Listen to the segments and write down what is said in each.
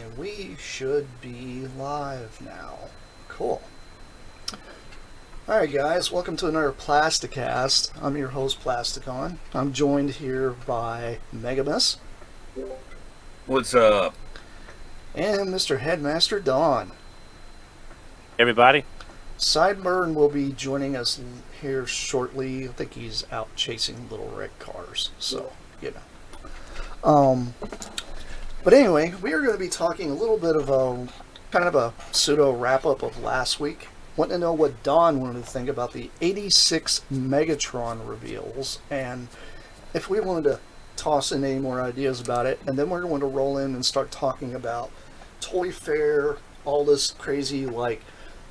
And we should be live now. Cool. Alright guys, welcome to another Plasticast. I'm your host Plasticon. I'm joined here by Megamus. What's up? And Mr. Headmaster Don. Everybody? Sideburn will be joining us here shortly. I think he's out chasing little red cars, so, you know. But anyway, we are going to be talking a little bit of a kind of a pseudo wrap-up of last week. Want to know what Don wanted to think about the 86 Megatron reveals, and if we wanted to toss in any more ideas about it, and then we're going to roll in and start talking about Toy Fair, all this crazy, like,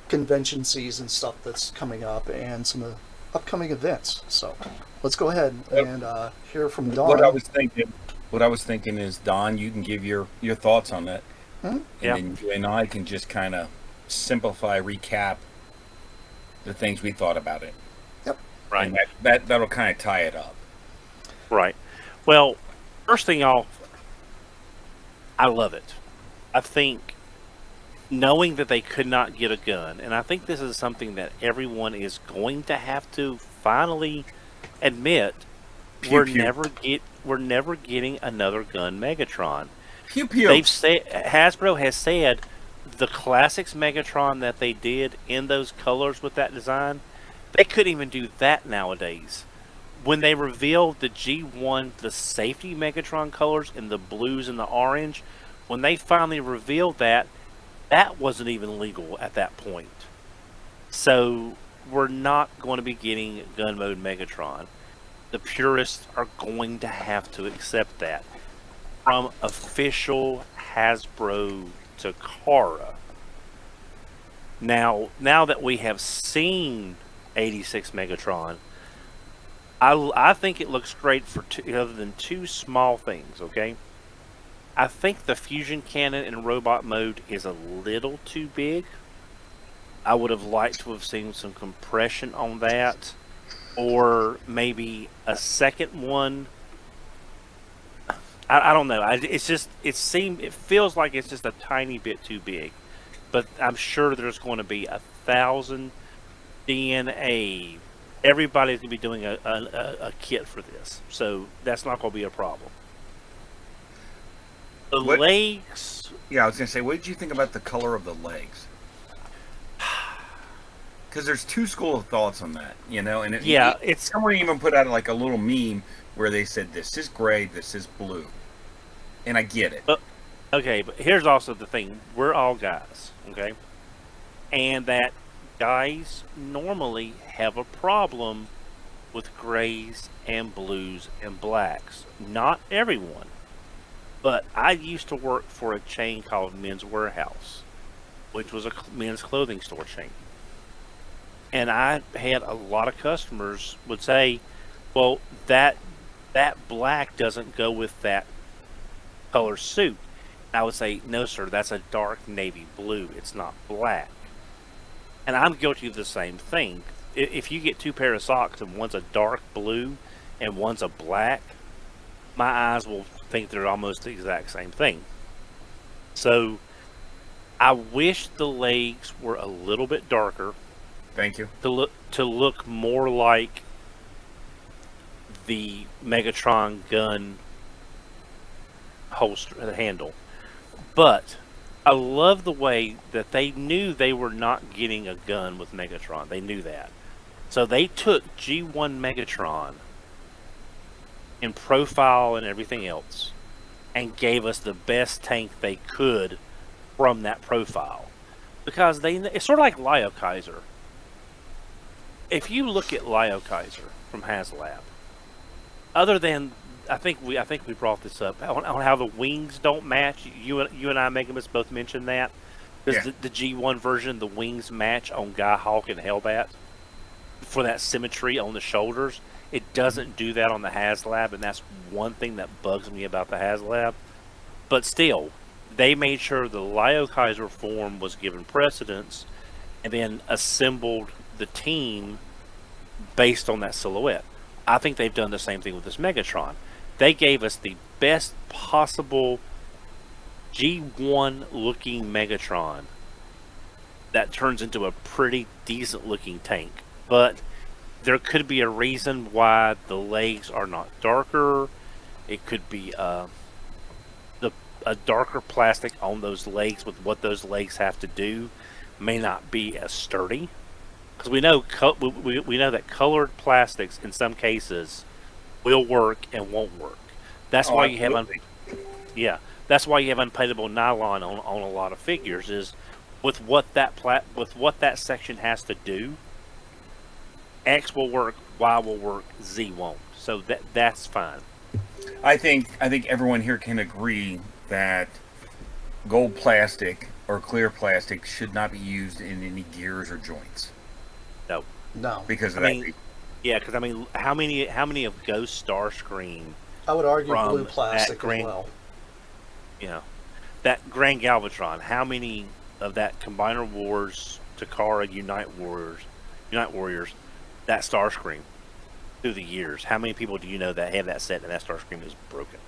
convention season stuff that's coming up, and some upcoming events. So, let's go ahead and hear from Don. What I was thinking is, Don, you can give your thoughts on that, and then you and I can just kind of simplify, recap the things we thought about it. Yep. Right. And that'll kind of tie it up. Right. Well, first thing off, I love it. I think knowing that they could not get a gun, and I think this is something that everyone is going to have to finally admit, Pew, we're pew. never getting another gun Megatron. Pew pew. Hasbro has said the classics Megatron that they did in those colors with that design, they couldn't even do that nowadays. When they revealed the G1, the safety Megatron colors in the blues and the orange, when they finally revealed that wasn't even legal at that point. So we're not going to be getting gun mode Megatron. The purists are going to have to accept that. From official Hasbro to Takara. Now that we have seen 86 Megatron, I think it looks great for other than two small things, okay? I think the fusion cannon in robot mode is a little too big. I would have liked to have seen some compression on that, or maybe a second one. I don't know. It feels like it's just a tiny bit too big, but I'm sure there's going to be 1,000 DNA. Everybody's going to be doing a kit for this, so that's not going to be a problem. The legs. Yeah, I was gonna say, what did you think about the color of the legs? Because there's two school of thoughts on that, you know, and someone even put out like a little meme where they said this is gray, this is blue, and I get it. Okay, but here's also the thing: we're all guys, okay, and that guys normally have a problem with grays and blues and blacks. Not everyone. But I used to work for a chain called Men's Warehouse, which was a men's clothing store chain. And I had a lot of customers would say, well, that black doesn't go with that color suit. And I would say, no, sir, that's a dark navy blue. It's not black. And I'm guilty of the same thing. If you get two pair of socks and one's a dark blue and one's a black, my eyes will think they're almost the exact same thing. So I wish the legs were a little bit darker. Thank you. To look more like the Megatron gun holster, the handle. But I love the way that they knew they were not getting a gun with Megatron. They knew that. So they took G1 Megatron in profile and everything else, and gave us the best tank they could from that profile. Because it's sort of like Leo Kaiser. If you look at Leo Kaiser from HasLab, other than I think we brought this up on how the wings don't match. You and I, Megamus, both mentioned that. Because the G1 version, the wings match on Guy Hawk and Hellbat for that symmetry on the shoulders. It doesn't do that on the HasLab, and that's one thing that bugs me about the HasLab. But still, they made sure the Leo Kaiser form was given precedence, and then assembled the team based on that silhouette. I think they've done the same thing with this Megatron. They gave us the best possible G1 looking Megatron that turns into a pretty decent looking tank. But there could be a reason why the legs are not darker. It could be a darker plastic on those legs with what those legs have to do may not be as sturdy. Because we know we know that colored plastics in some cases will work and won't work. That's why you have that's why you have unpaintable nylon on a lot of figures is with what that section has to do. X will work, Y will work, Z won't. So that's fine. I think everyone here can agree that gold plastic or clear plastic should not be used in any gears or joints. No. Because of that. Yeah, because how many of Ghost Starscream? I would argue blue plastic as well. Yeah, that Grand Galvatron. How many of that Combiner Wars, Takara, Unite Warriors, that Starscream through the years? How many people do you know that have that set and that Starscream is broken?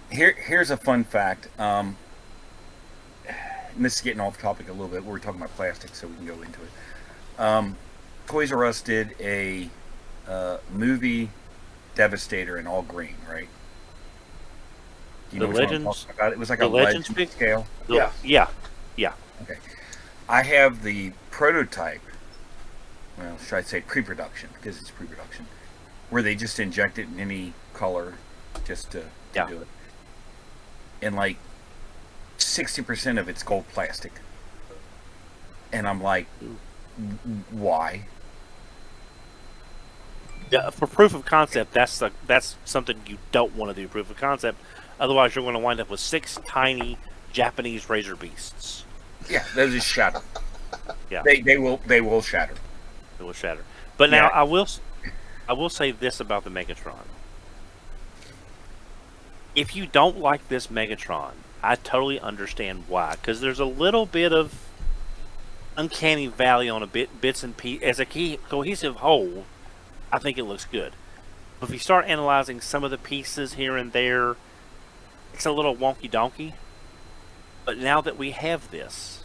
Here's a fun fact. And this is getting off topic a little bit. We're talking about plastic, so we can go into it. Toys R Us did a movie Devastator in all green, right? Do you know what I'm talking about? It was like a Legends scale. Yeah. Okay. I have the prototype. Well, should I say pre-production because it's pre-production, where they just inject it in any color, just to do it. And like 60% of it's gold plastic, and I'm like, why? Yeah, for proof of concept, that's something you don't want to do. Proof of concept, otherwise you're going to wind up with 6 tiny Japanese razor beasts. Yeah, they'll just shatter. Yeah, they will shatter. It will shatter. But now I will say this about the Megatron. If you don't like this Megatron, I totally understand why. Because there's a little bit of uncanny valley on bits and pieces. As a cohesive whole, I think it looks good. But if you start analyzing some of the pieces here and there, it's a little wonky donkey. But now that we have this,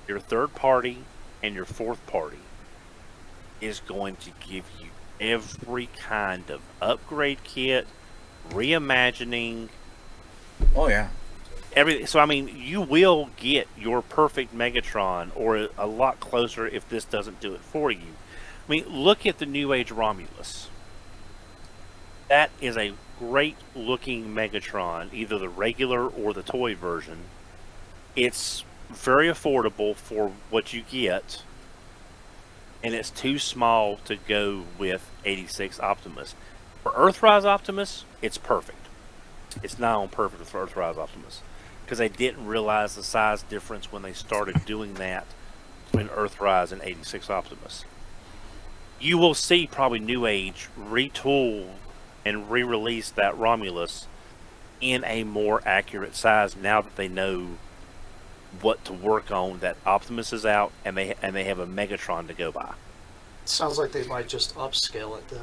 your third party and your fourth party is going to give you every kind of upgrade kit, reimagining. Oh yeah. Everything. So you will get your perfect Megatron, or a lot closer if this doesn't do it for you. Look at the New Age Romulus. That is a great looking Megatron, either the regular or the toy version. It's very affordable for what you get, and it's too small to go with 86 Optimus. For Earthrise Optimus, it's perfect. It's not on perfect for Earthrise Optimus, because they didn't realize the size difference when they started doing that between Earthrise and 86 Optimus. You will see probably New Age retool and re-release that Romulus in a more accurate size now that they know what to work on. That Optimus is out, and they have a Megatron to go by. Sounds like they might just upscale it then,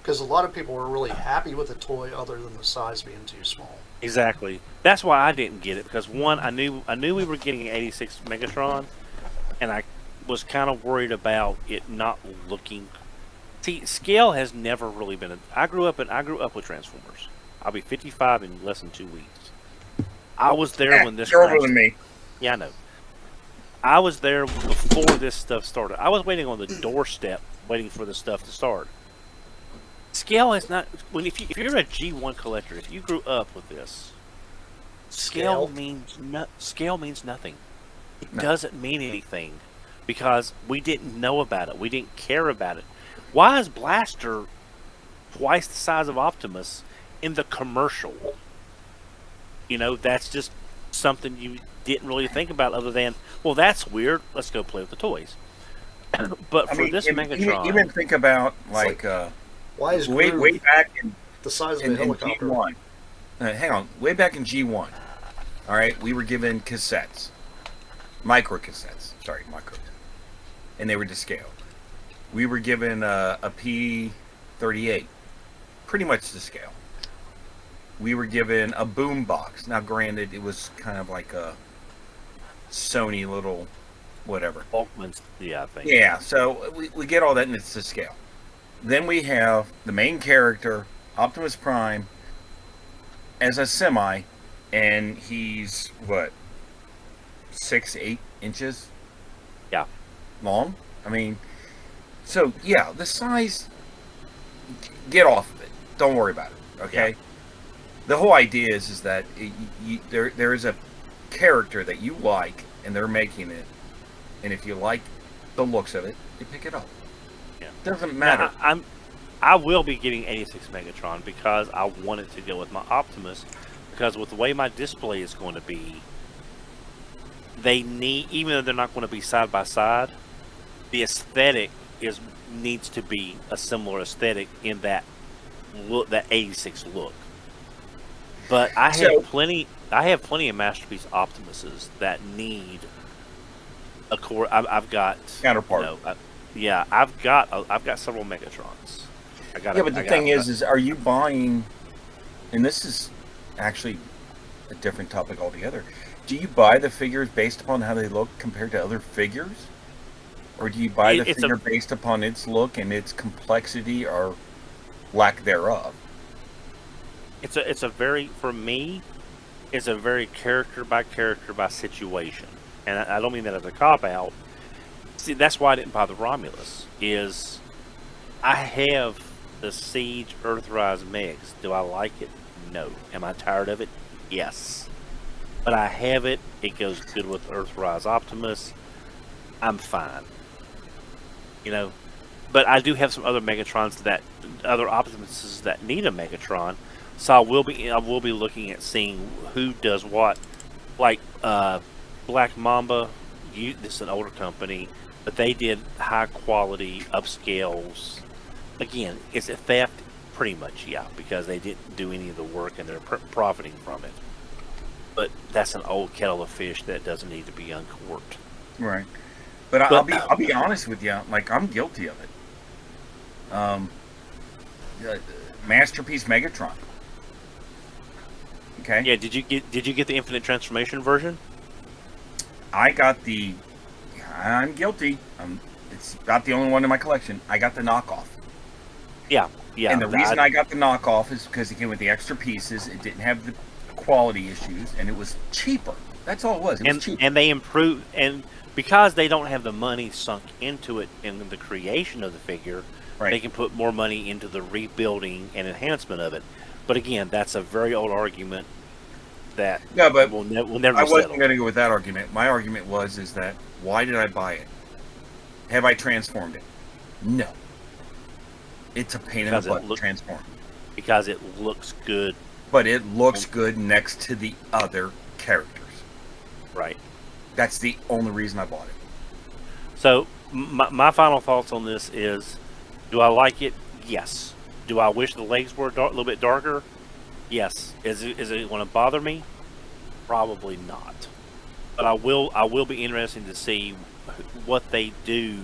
because a lot of people were really happy with the toy, other than the size being too small. Exactly. That's why I didn't get it, because one, I knew we were getting an 86 Megatron, and I was kind of worried about it not looking. See, scale has never really been. I grew up with Transformers. I'll be 55 in less than 2 weeks. I was there when this. You're older than me. Yeah, I know. I was there before this stuff started. I was waiting on the doorstep, waiting for the stuff to start. Scale is not. If you're a G1 collector, if you grew up with this, scale means nothing. It doesn't mean anything, because we didn't know about it. We didn't care about it. Why is Blaster twice the size of Optimus in the commercial? That's just something you didn't really think about, other than, well, that's weird. Let's go play with the toys. But for this Megatron, even think about why is way back in the size of a helicopter? G1. Hang on, way back in G1. All right, we were given cassettes, micro cassettes. Sorry, micro, and they were to scale. We were given a P38, pretty much to scale. we were given a boom box. Now, granted, it was kind of like a Sony little whatever. Falkman's, yeah, I think. Yeah, so we get all that, and it's to scale. Then we have the main character, Optimus Prime, as a semi, and he's, what, 6-8 inches? Yeah. Long? I mean, so, yeah, the size, get off of it. Don't worry about it, okay? Yeah. The whole idea is that there is a character that you like, and they're making it, and if you like the looks of it, you pick it up. Yeah. Doesn't matter. Now, I will be getting 86 Megatron because I wanted to go with my Optimus, because with the way my display is going to be, they need, even though they're not going to be side by side, the aesthetic needs to be a similar aesthetic in that look, that 86 look. But I have plenty of Masterpiece Optimuses that need a core. I've got Counterpart. I've got several Megatrons. But the thing is are you buying? And this is actually a different topic altogether. Do you buy the figures based upon how they look compared to other figures, or do you buy the figure based upon its look and its complexity or lack thereof? For me, it's a very character by situation, and I don't mean that as a cop out. See, that's why I didn't buy the Romulus. Is I have the Siege Earthrise Megs. Do I like it? No. Am I tired of it? Yes. But I have it. It goes good with Earthrise Optimus. I'm fine. But I do have some other Megatrons other Optimuses that need a Megatron. So I will be looking at seeing who does what. Like Black Mamba, this is an older company, but they did high quality upscales. Again, is it theft? Pretty much, yeah, because they didn't do any of the work and they're profiting from it. But that's an old kettle of fish that doesn't need to be uncorked. Right. But I'll be honest with you. Like, I'm guilty of it. Masterpiece Megatron. Okay. Yeah. Did you get the Infinite Transformation version? I got the. I'm guilty. It's not the only one in my collection. I got the knockoff. Yeah. Yeah. And the reason I got the knockoff is because it came with the extra pieces. It didn't have the quality issues, and it was cheaper. That's all it was. It was cheaper. And they improved, and because they don't have the money sunk into it in the creation of the figure, right, they can put more money into the rebuilding and enhancement of it. But again, that's a very old argument that will never I be wasn't settled. going to go with that argument. My argument is that why did I buy it? Have I transformed it? No. It's a pain in the butt to transform. Because it looks good. But it looks good next to the other characters. Right. That's the only reason I bought it. So, my final thoughts on this is, do I like it? Yes. Do I wish the legs were a little bit darker? Yes. Is it going to bother me? Probably not. But I will be interested to see what they do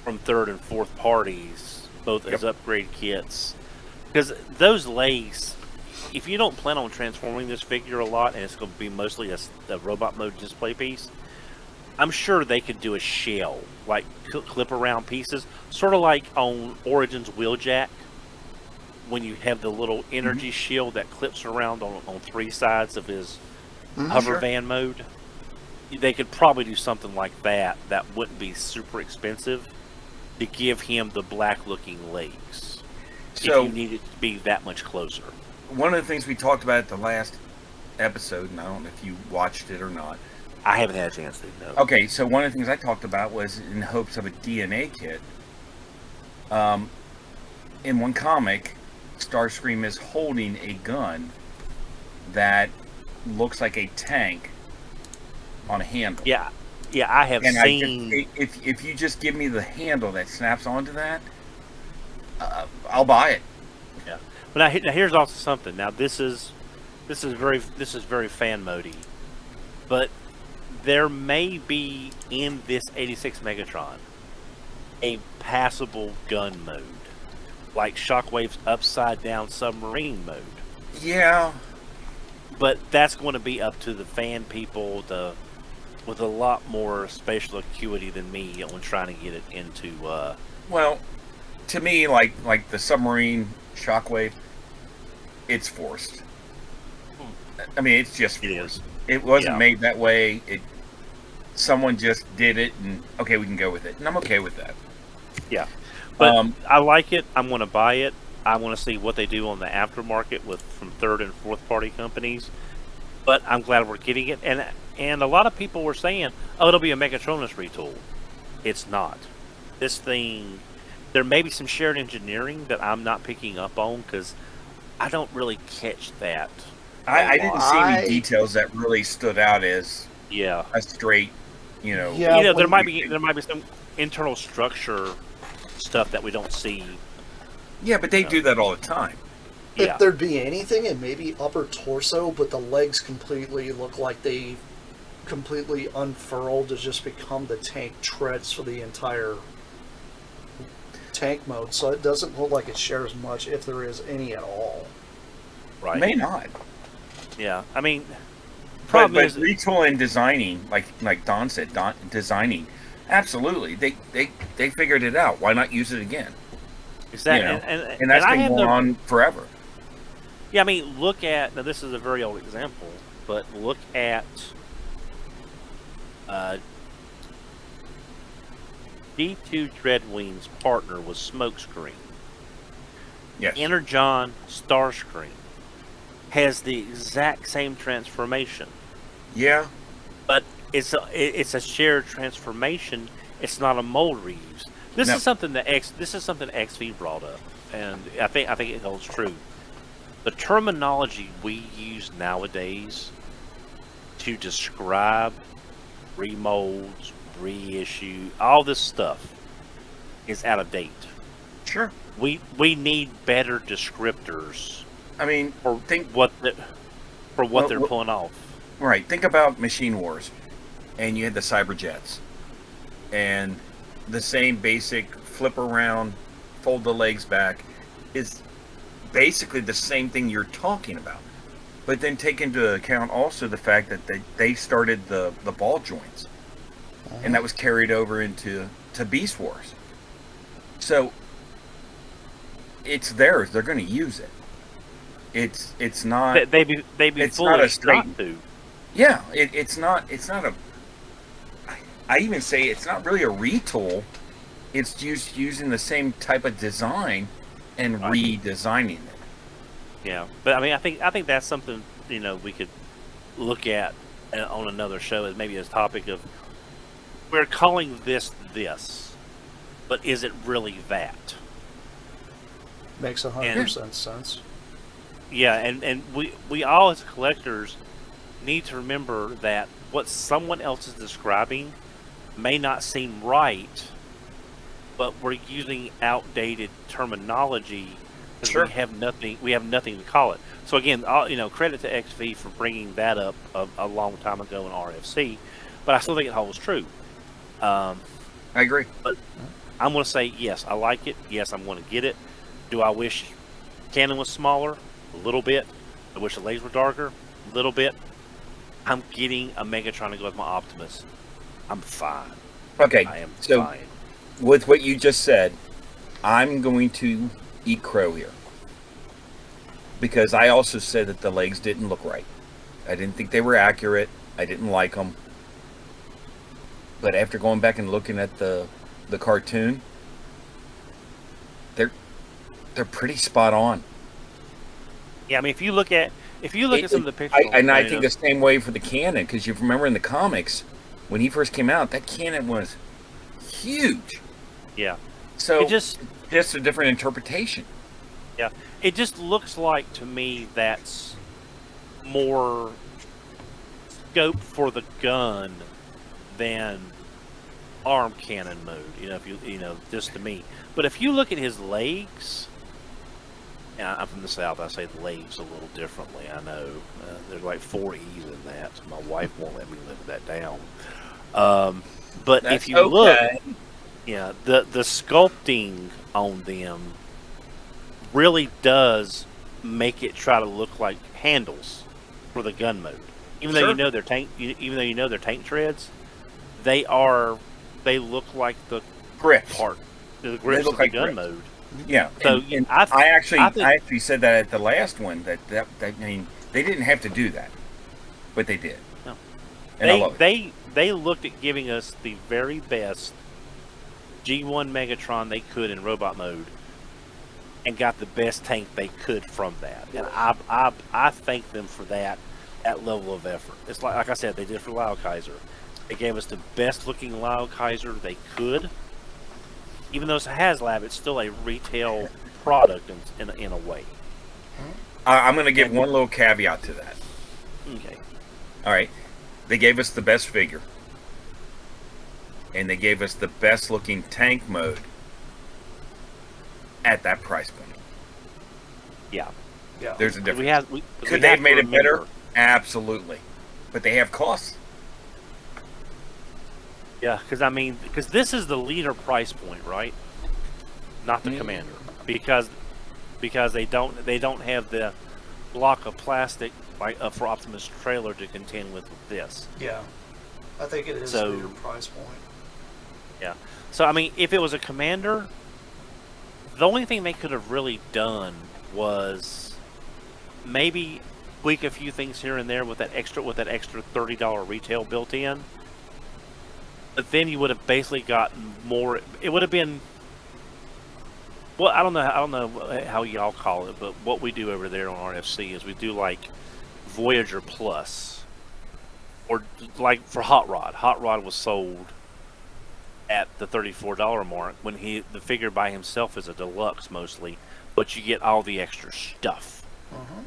from third and fourth parties, both as upgrade kits. Because those legs, if you don't plan on transforming this figure a lot, and it's going to be mostly a robot mode display piece, I'm sure they could do a shell, like clip around pieces, sort of like on Origins Wheeljack, when you have the little energy shield that clips around on three sides of his hover van mode. They could probably do something like that wouldn't be super expensive to give him the black looking legs. So, if you need it to be that much closer. One of the things we talked about at the last episode, and I don't know if you watched it or not. I haven't had a chance to, no. Okay, so one of the things I talked about was in hopes of a DNA kit. In one comic, Starscream is holding a gun that looks like a tank on a handle. Yeah, I have seen. If you just give me the handle that snaps onto that, I'll buy it. Yeah, but now here's also something. Now this is very fan modey, but there may be in this 86 Megatron a passable gun mode, like Shockwave's upside down submarine mode. Yeah. But that's going to be up to the fan people with a lot more spatial acuity than me on trying to get it into. Well, to me, like the submarine shockwave, it's forced. I mean, it's just It forced. is. It wasn't Yeah. made that way. Someone just did it, and okay, we can go with it, and I'm okay with that. Yeah. But Um, I like it. I'm going to buy it. I want to see what they do on the aftermarket from third and fourth party companies. But I'm glad we're getting it. And a lot of people were saying, "Oh, it'll be a Megatronus retool." It's not. This thing, there may be some shared engineering that I'm not picking up on because I don't really catch that. I didn't see any I- details that really stood out as Yeah. a straight, Yeah, There when- might be some internal structure stuff that we don't see. Yeah, but they do that all the time. Yeah. If there'd be anything, it may be upper torso, but the legs completely look like they completely unfurled to just become the tank treads for the entire tank mode. So it doesn't look like it shares much, if there is any at all. Right. May not. Yeah. I mean, But problem is, retooling and designing, like Don said, designing, absolutely. They figured it out. Why not use it again? exactly. You know, And, And that's I been have going on forever. Yeah, I mean, look at, now this is a very old example, but look at D2 Dreadwing's partner was Smokescreen. Yes. Energon Starscream has the exact same transformation, Yeah. but it's a shared transformation. It's not a mold reuse. This No. is something that XV brought up, and I think it holds true. The terminology we use nowadays to describe remolds, reissue, all this stuff is out of date. Sure. We need better descriptors I mean, for think what they're Well, pulling off. right. Think about Machine Wars, and you had the Cyberjets, and the same basic flip around, fold the legs back is basically the same thing you're talking about. But then take into account also the fact that they started the ball joints, and that was carried over into Beast Wars. So it's theirs. They're going to use it. It's not. They'd be it's not a foolish straight- not to. Yeah, it's not a. I even say it's not really a retool. It's just using the same type of design and Right. redesigning it. Yeah, but I mean, I think that's something we could look at on another show as maybe as topic of we're calling this, but is it really that? Makes 100% sense. Yeah, and we all as collectors need to remember that what someone else is describing may not seem right, but we're using outdated terminology because Sure. we have nothing to call it. So again, credit to XV for bringing that up a long time ago in RFC, but I still think it holds true. I agree. I'm going to say yes, I like it. Yes, I'm going to get it. Do I wish cannon was smaller? A little bit. I wish the legs were darker? A little bit. I'm getting a Megatron to go with my Optimus. I'm fine. Okay, I am so fine. with what you just said, I'm going to eat crow here. Because I also said that the legs didn't look right. I didn't think they were accurate. I didn't like them. But after going back and looking at the cartoon, they're pretty spot on. Yeah, I mean, if you look at some of the pictures, I think the same way for the cannon, because you remember in the comics when he first came out, that cannon was huge. yeah, So it just a different interpretation. it just looks like to me that's more scope for the gun than arm cannon mode. If just to me. But if you look at his legs, and I'm from the South, I say the legs a little differently. I know there's like 4 E's in that. So my wife won't let me live that down. But That's if you look, okay. the sculpting on them really does make it try to look like handles for the gun mode. Even though Sure. you know they're tank, even though you know they're tank treads, they look like the Grips. part, the grips look of the like gun grips. mode. Yeah. So and I I think actually said that at the last one that I mean they didn't have to do that, but they did. No. And I love it. they looked at giving us the very best G1 Megatron they could in robot mode, and got the best tank they could from that. And I thank them for that level of effort. It's like I said, they did for Lau Kaiser. They gave us the best looking Lau Kaiser they could. Even though it's a HasLab, it's still a retail product in a way. I'm going to give one little caveat to that. Okay. All right, they gave us the best figure, and they gave us the best looking tank mode at that price point. Yeah. Yeah. There's a difference. We Could they have to made it better? remember- Absolutely, but they have costs. Yeah, because this is the leader price point, right? Not the commander, because they don't have the block of plastic like for Optimus trailer to contend with this. Yeah. I think it is So- a leader price point. Yeah. So I mean, if it was a commander, the only thing they could have really done was maybe tweak a few things here and there with that extra $30 retail built in. But then you would have basically gotten more. It would have been. Well, I don't know how y'all call it, but what we do over there on RFC is we do like Voyager Plus, or like for Hot Rod. Hot Rod was sold at the $34 mark when the figure by himself is a deluxe mostly, but you get all the extra stuff. Uh-huh.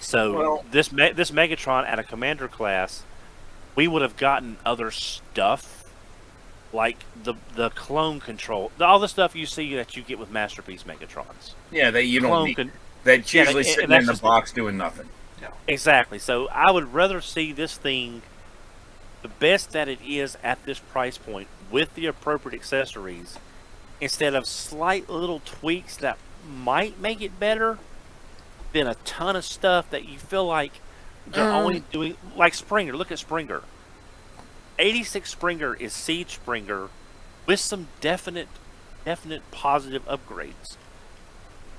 So this Megatron at a commander class, we would have gotten other stuff like the clone control, all the stuff you see that you get with Masterpiece Megatrons. Yeah, that you don't Clone need. That's yeah, usually and sitting that's in the just box doing nothing. Exactly. So I would rather see this thing the best that it is at this price point with the appropriate accessories, instead of slight little tweaks that might make it better, than a ton of stuff that you feel like they're only doing. Like Springer. Look at Springer. 86 Springer is Siege Springer with some definite positive upgrades.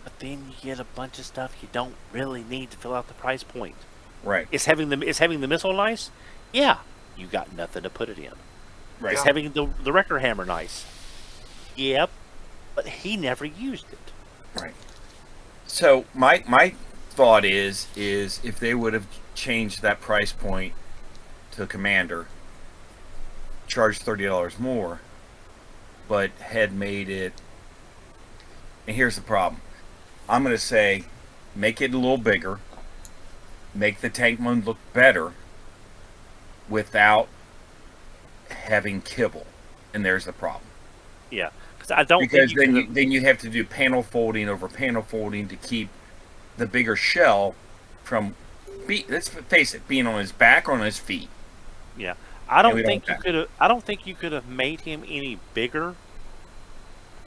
But then you get a bunch of stuff you don't really need to fill out the price point. Right. Is having the missile nice? Yeah. You got nothing to put it in. Right. Is having the Wrecker Hammer nice? Yep. But he never used it. Right. So my thought is if they would have changed that price point to Commander, charged $30 more, but had made it. And here's the problem. I'm going to say, make it a little bigger, make the tank mode look better, without having kibble, and there's the problem. Yeah. Because I don't Because think then you have to do panel folding over panel folding to keep the bigger shell from, let's face it, being on his back or on his feet. Yeah. I we don't don't think you could have made him any bigger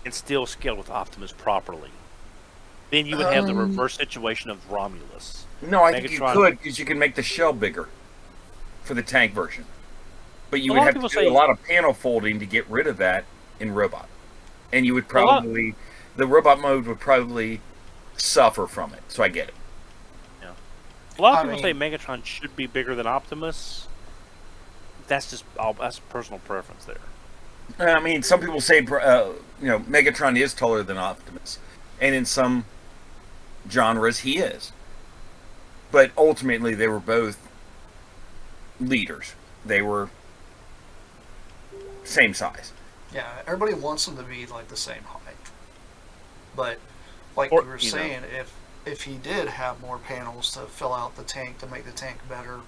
and still scaled with Optimus properly. Then you would have the reverse situation of Romulus. No, I think you Megatron- could, because you can make the shell bigger for the tank version. But you A would lot have of to people do a say- lot of panel folding to get rid of that in robot. And you would probably, the robot mode would probably suffer from it. So I get it. Yeah. A lot of I people say mean- Megatron should be bigger than Optimus. That's personal preference there. I mean, some people say, Megatron is taller than Optimus. And in some genres, he is. But ultimately, they were both leaders. They were same size. Yeah, everybody wants them to be like the same height. But like Or, you were you know. saying, if he did have more panels to fill out the tank to make the tank better,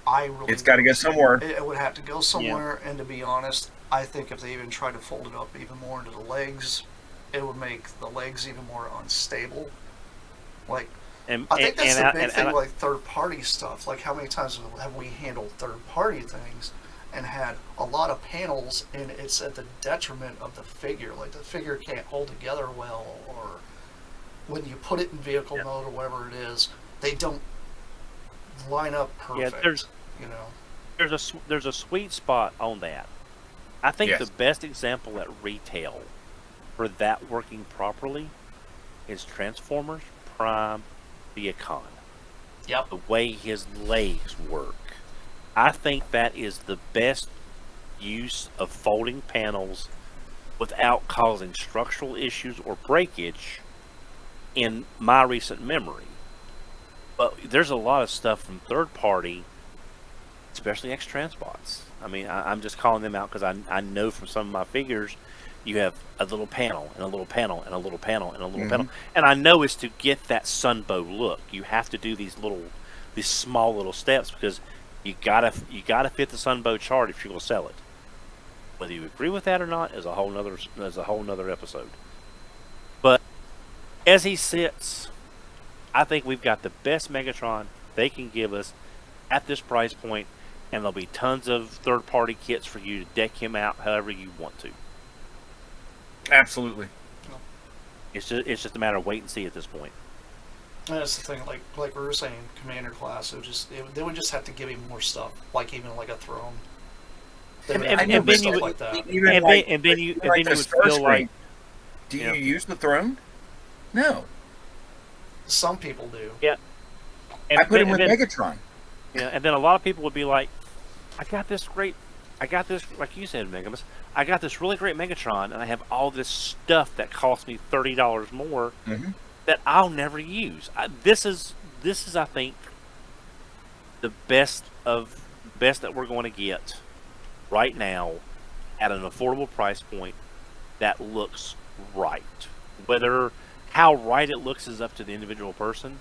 I really It's got to go somewhere. it would have to go somewhere. And to be honest, I think if they even tried to fold it up even more into the legs, it would make the legs even more unstable. Like And I think that's and the big and- thing, and- like third-party stuff. Like, how many times have we handled third-party things and had a lot of panels, and it's at the detriment of the figure? Like, the figure can't hold together well, or when you put it in vehicle mode or whatever it is, they don't line up perfect. Yeah, there's a sweet spot on that. I think Yes. the best example at retail for that working properly is Transformers Prime Viacon. Yep. The way his legs work. I think that is the best use of folding panels without causing structural issues or breakage in my recent memory. But there's a lot of stuff from third party, especially X-Transbots. I mean, I'm just calling them out because I know from some of my figures, you have a little panel and a little panel and a little panel and a little panel, and I know it's to get that Sunbow look. You have to do these small little steps because you gotta fit the Sunbow chart if you're gonna sell it. Whether you agree with that or not is a whole nother episode. But as he sits, I think we've got the best Megatron they can give us at this price point, and there'll be tons of third-party kits for you to deck him out however you want to. Absolutely. It's just a matter of wait and see at this point. And that's the thing, like we were saying, Commander class, they would just have to give him more stuff, like even like a throne. They would have to give him stuff like that. And then you would feel like, do you use the throne? No. Some people do. Yeah. I put him with Megatron. Yeah, and then a lot of people would be like, I got this, like you said, Megamus, I got this really great Megatron, and I have all this stuff that costs me $30 more that I'll never use. This is, I think, the best that we're going to get right now at an affordable price point that looks right. Whether how right it looks is up to the individual person,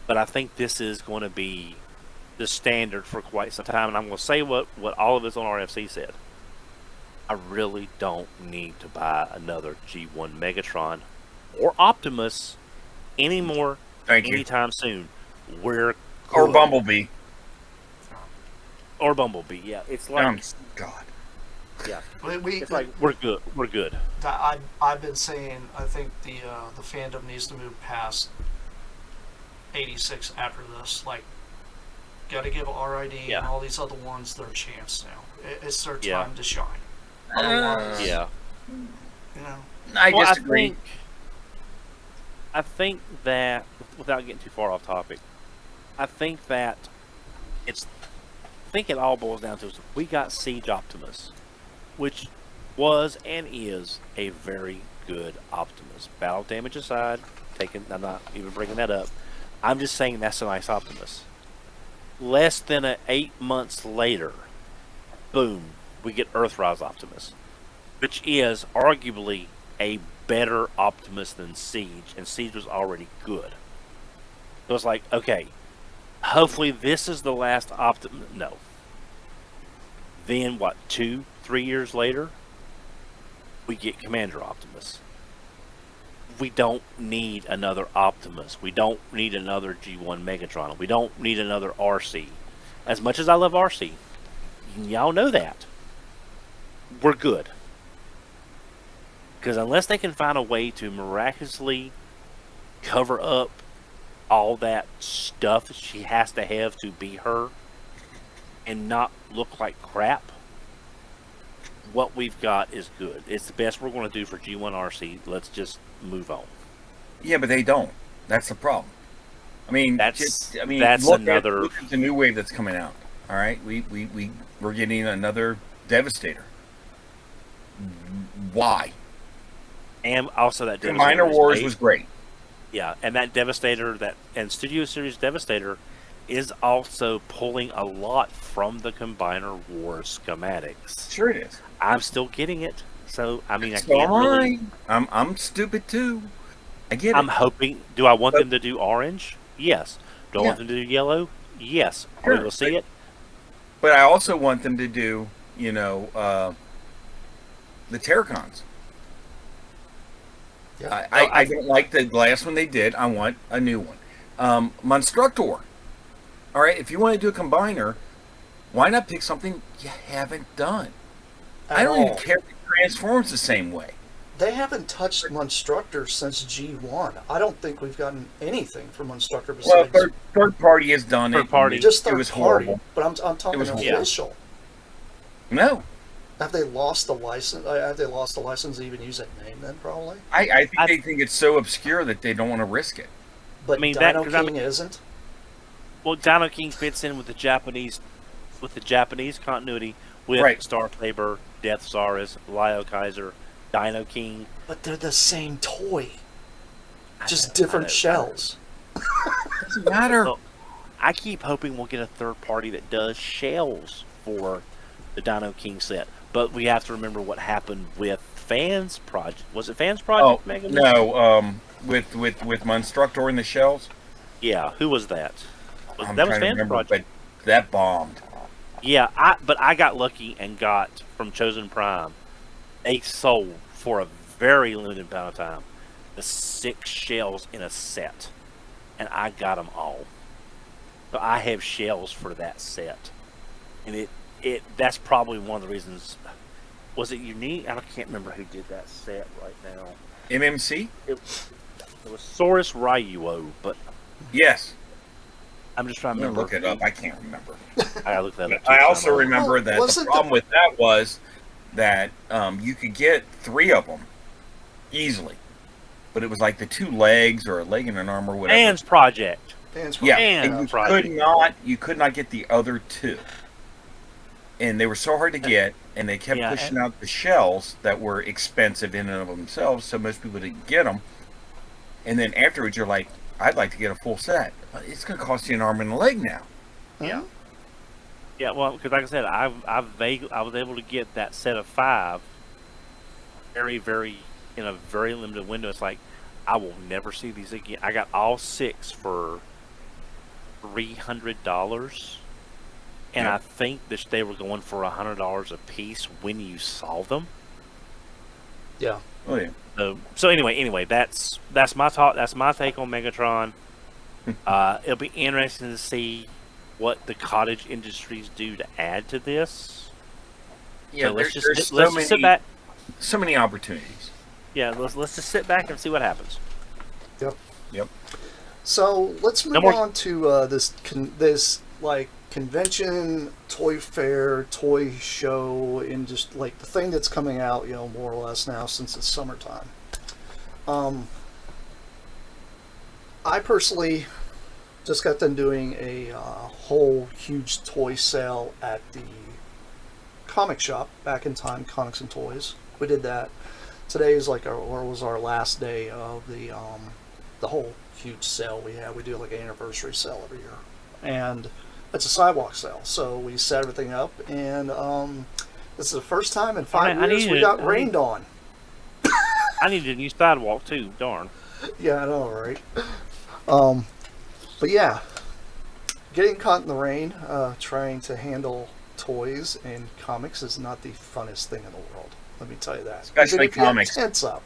but I think this is going to be the standard for quite some time. And I'm going to say what all of us on RFC said. I really don't need to buy another G1 Megatron or Optimus anymore anytime soon. We're good. Or Bumblebee. Or Bumblebee, yeah. It's like God. Yeah. It's like we're good. We're good. I've been saying I think the fandom needs to move past 86 after this. Like, got to give RID and all these other ones their chance now. It's their time to shine. Otherwise, you know. I disagree. I think that, without getting too far off topic, I think it all boils down to we got Siege Optimus, which was and is a very good Optimus. Battle damage aside, I'm not even bringing that up. I'm just saying that's a nice Optimus. Less than 8 months later, boom, we get Earthrise Optimus, which is arguably a better Optimus than Siege, and Siege was already good. So it's like, okay, hopefully this is the last Optimus. No. Then, 2-3 years later, we get Commander Optimus. We don't need another Optimus. We don't need another G1 Megatron. We don't need another RC. As much as I love RC, y'all know that. We're good. Because unless they can find a way to miraculously cover up all that stuff that she has to have to be her and not look like crap, what we've got is good. It's the best we're going to do for G1 RC. Let's just move on. Yeah, but they don't. That's the problem. I mean, that's look another. Look at the new wave that's coming out. All right, we're getting another Devastator. Why? And also that Minor Wars was great. Yeah, and that Devastator, and Studio Series Devastator, is also pulling a lot from the Combiner Wars schematics. Sure it is. I'm still getting it, so I mean, I So can't really. I'm stupid too. I get it. I'm hoping. Do I want them to do orange? Yes. Do I want them to do yellow? Yes. Are we going to see it? But I also want them to do, the Terracons. Yeah. I don't like the last one they did. I want a new one. Monstructor. All right, if you want to do a combiner, why not pick something you haven't done? I don't even care if it transforms the same way. They haven't touched Monstructor since G1. I don't think we've gotten anything from Monstructor Well, besides third party has done Third it. party. just It third was party. horrible. But I'm talking was horrible. official. No, Have they lost the license? Have they lost the license to even use that name? Then probably. I think they think it's so obscure that they don't want to risk it. But I mean, Dino 'cause King isn't. Well, Dino King fits in with the Japanese continuity with Right. Star Saber, Death Saurus, Lio Kaiser, Dino King. But they're the same toy, I just know, different I know. shells. Doesn't matter. Well, I keep hoping we'll get a third party that does shells for the Dino King set. But we have to remember what happened with Fans Project. Was it Fans Oh Project, Megan? no, with Monstructor in the shells. Yeah, who was that? I'm That was trying to Fans remember, Project. but that bombed. Yeah, but I got lucky and got from Chosen Prime. They sold for a very limited amount of time the 6 shells in a set, and I got them all. So I have shells for that set, and it that's probably one of the reasons. Was it unique? I can't remember who did that set right now. MMC? It was Saurus Ryuo, but Yes. I'm just trying I'm to gonna remember. look it up. I can't remember. I gotta look that up. I too, also so I'm- remember Well, that the wasn't problem with that was that you could get 3 of them easily, but it was like the 2 legs or a leg and an arm or whatever. Fans Project. Fans Yeah, and and Project. you could not get the other 2, and they were so hard to get, and they kept Yeah, pushing out the shells that were expensive in and of themselves, so most people didn't get them. And then afterwards, you're like, I'd like to get a full set. It's going to cost you an arm and a leg now. Yeah. Yeah, well, because like I said, I was able to get that set of 5 very, very in a very limited window. It's like I will never see these again. I got all 6 for $300, and Yep. I think that they were going for $100 a piece when you saw them. Yeah. Oh yeah. So anyway, that's my talk. That's my take on Megatron. It'll be interesting to see what the cottage industries do to add to this. Yeah, So let's there's just so let's many, just sit back. so many opportunities. Yeah, let's just sit back and see what happens. Yep. So let's move more- on to this like convention, toy fair, toy show, and just like the thing that's coming out, more or less now since it's summertime. I personally just got done doing a whole huge toy sale at the comic shop back in time, Comics and Toys. We did that. Today is was our last day of the whole huge sale we have. We do like an anniversary sale every year, and it's a sidewalk sale. So we set everything up, and this is the first time in 5 I years we needed- got I rained on. I need a new sidewalk too. Darn. Yeah, I know, right? But yeah, getting caught in the rain, trying to handle toys and comics is not the funnest thing in the world. Let me tell you that. Especially Even if you have comics. tents up.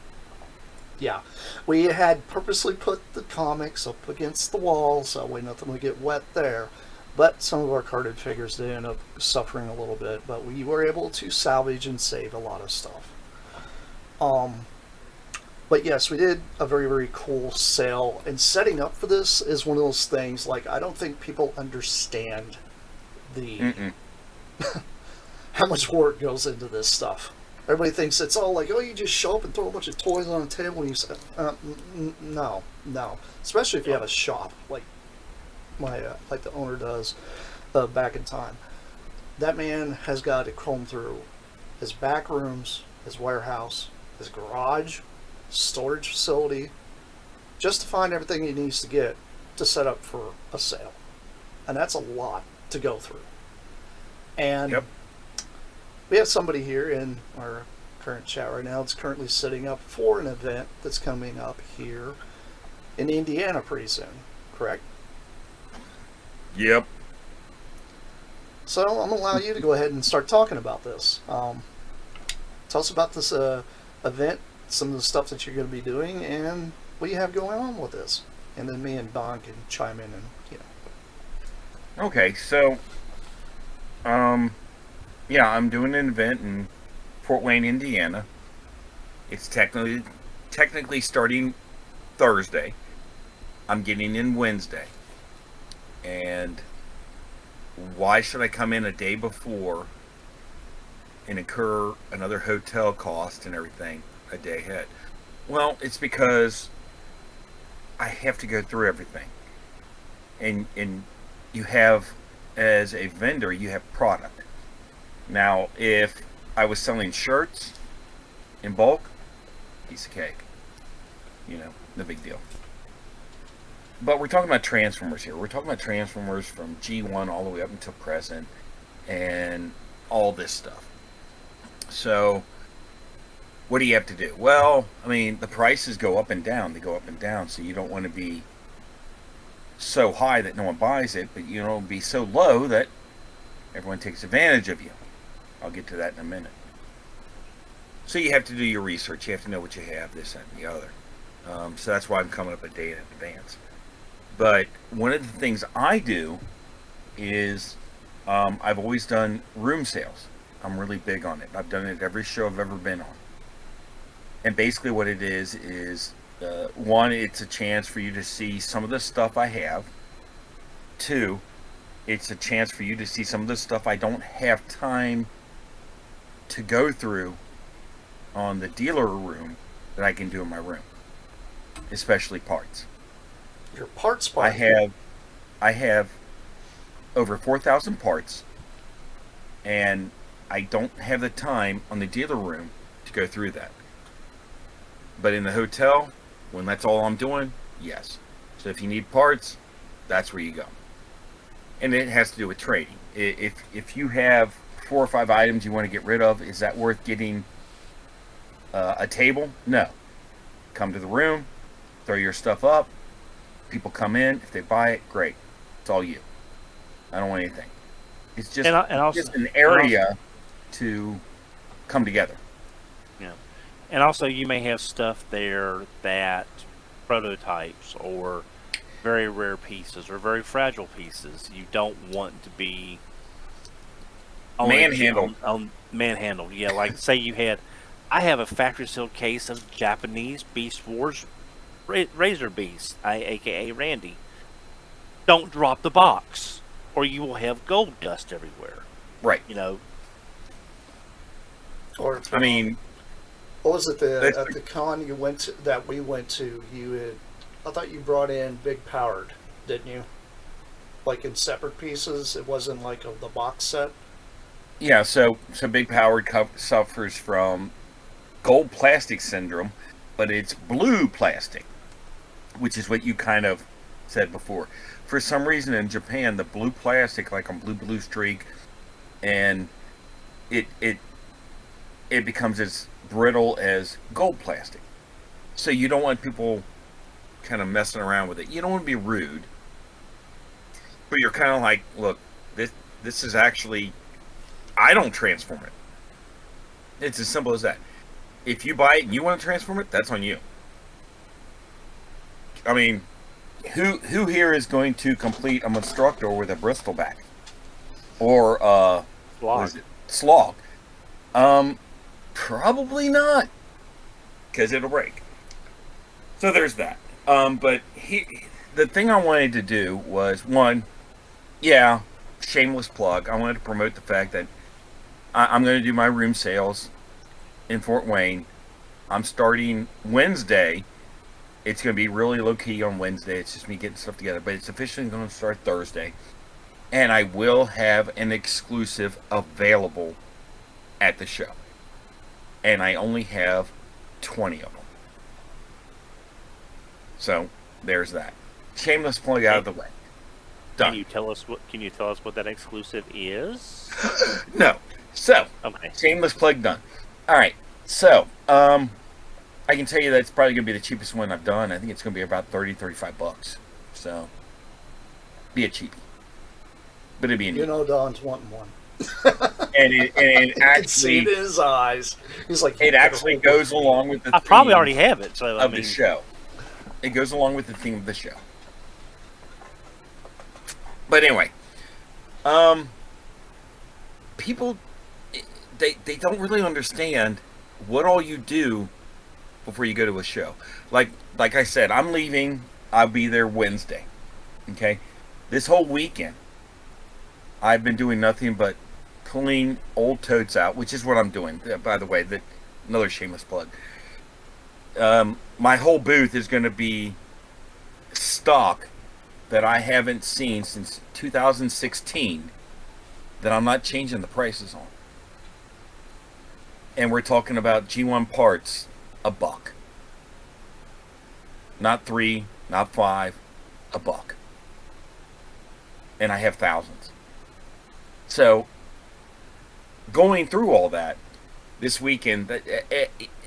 Yeah, we had purposely put the comics up against the wall so way nothing would get wet there. But some of our carded figures did end up suffering a little bit, but we were able to salvage and save a lot of stuff. But yes, we did a very, very cool sale, and setting up for this is one of those things, like, I don't think people understand the how much work goes into this stuff. Everybody thinks it's all like, oh, you just show up and throw a bunch of toys on a table and you say, no. Especially if you have a shop, like like the owner does back in time. That man has got to comb through his back rooms, his warehouse, his garage, storage facility, just to find everything he needs to get to set up for a sale. And that's a lot to go through. And Yep. we have somebody here in our current chat right now that's currently setting up for an event that's coming up here in Indiana pretty soon, correct? Yep. So I'm going to allow you to go ahead and start talking about this. Tell us about this event, some of the stuff that you're going to be doing, and what you have going on with this. And then me and Don can chime in and, Okay, so, yeah, I'm doing an event in Fort Wayne, Indiana. It's technically starting Thursday. I'm getting in Wednesday. And why should I come in a day before and incur another hotel cost and everything a day ahead? Well, it's because I have to go through everything. And you have, as a vendor, you have product. Now, if I was selling shirts in bulk, piece of cake. No big deal. But we're talking about Transformers here. We're talking about Transformers from G1 all the way up until present and all this stuff. So, what do you have to do? Well, I mean, the prices go up and down. They go up and down, so you don't want to be so high that no one buys it, but you don't be so low that everyone takes advantage of you. I'll get to that in a minute. So you have to do your research. You have to know what you have, this, and the other. So that's why I'm coming up a day in advance. But one of the things I do is I've always done room sales. I'm really big on it. I've done it at every show I've ever been on. And basically what it is one, it's a chance for you to see some of the stuff I have. Two, it's a chance for you to see some of the stuff I don't have time to go through on the dealer room that I can do in my room, especially parts. Your parts part. I have over 4,000 parts, and I don't have the time on the dealer room to go through that. But in the hotel, when that's all I'm doing, yes. So if you need parts, that's where you go. And it has to do with trading. If you have 4 or 5 items you want to get rid of, is that worth getting a table? No. Come to the room, throw your stuff up. People come in. If they buy it, great. It's all you. I don't want anything. It's just, just an area to come together. Yeah. And also, you may have stuff there that prototypes or very rare pieces or very fragile pieces you don't want to be manhandled. Yeah, like say I have a factory sealed case of Japanese Beast Wars Razor Beast, aka Randy. Don't drop the box, or you will have gold dust everywhere. Right. Or I mean, what was it at the con you went to, that we went to? I thought you brought in Big Powered, didn't you? Like in separate pieces. It wasn't like the box set. Yeah. So Big Powered suffers from gold plastic syndrome, but it's blue plastic, which is what you kind of said before. For some reason in Japan, the blue plastic, like on Blue Streak, and it becomes as brittle as gold plastic. So you don't want people kind of messing around with it. You don't want to be rude, but you're kind of like, look, this is actually, I don't transform it. It's as simple as that. If you buy it and you want to transform it, that's on you. I mean, who here is going to complete a Monstructor with a Bristol back? Or Slog? Probably not, because it'll break. So there's that. But the thing I wanted to do was, one, shameless plug. I wanted to promote the fact that I'm going to do my room sales in Fort Wayne. I'm starting Wednesday. It's going to be really low-key on Wednesday. It's just me getting stuff together. But it's officially going to start Thursday. And I will have an exclusive available at the show. And I only have 20 of them. So, there's that. Shameless plug out of the way. Done. Can you tell us what that exclusive is? No. So, okay. Shameless plug done. Alright. So, I can tell you that it's probably going to be the cheapest one I've done. I think it's going to be about $30-35. So, be a cheapie. But it'd be a Don's wanting one. and it actually, I can see it in his eyes. He's like, it actually goes along with the I probably already have it. So the show. It goes along with the theme of the show. But anyway, people, they don't really understand what all you do before you go to a show. Like I said, I'm leaving. I'll be there Wednesday. Okay, this whole weekend, I've been doing nothing but pulling old totes out, which is what I'm doing. By the way, that another shameless plug. My whole booth is going to be stock that I haven't seen since 2016 that I'm not changing the prices on. And we're talking about G1 parts, $1. Not 3, not 5, $1. And I have thousands. So, going through all that this weekend,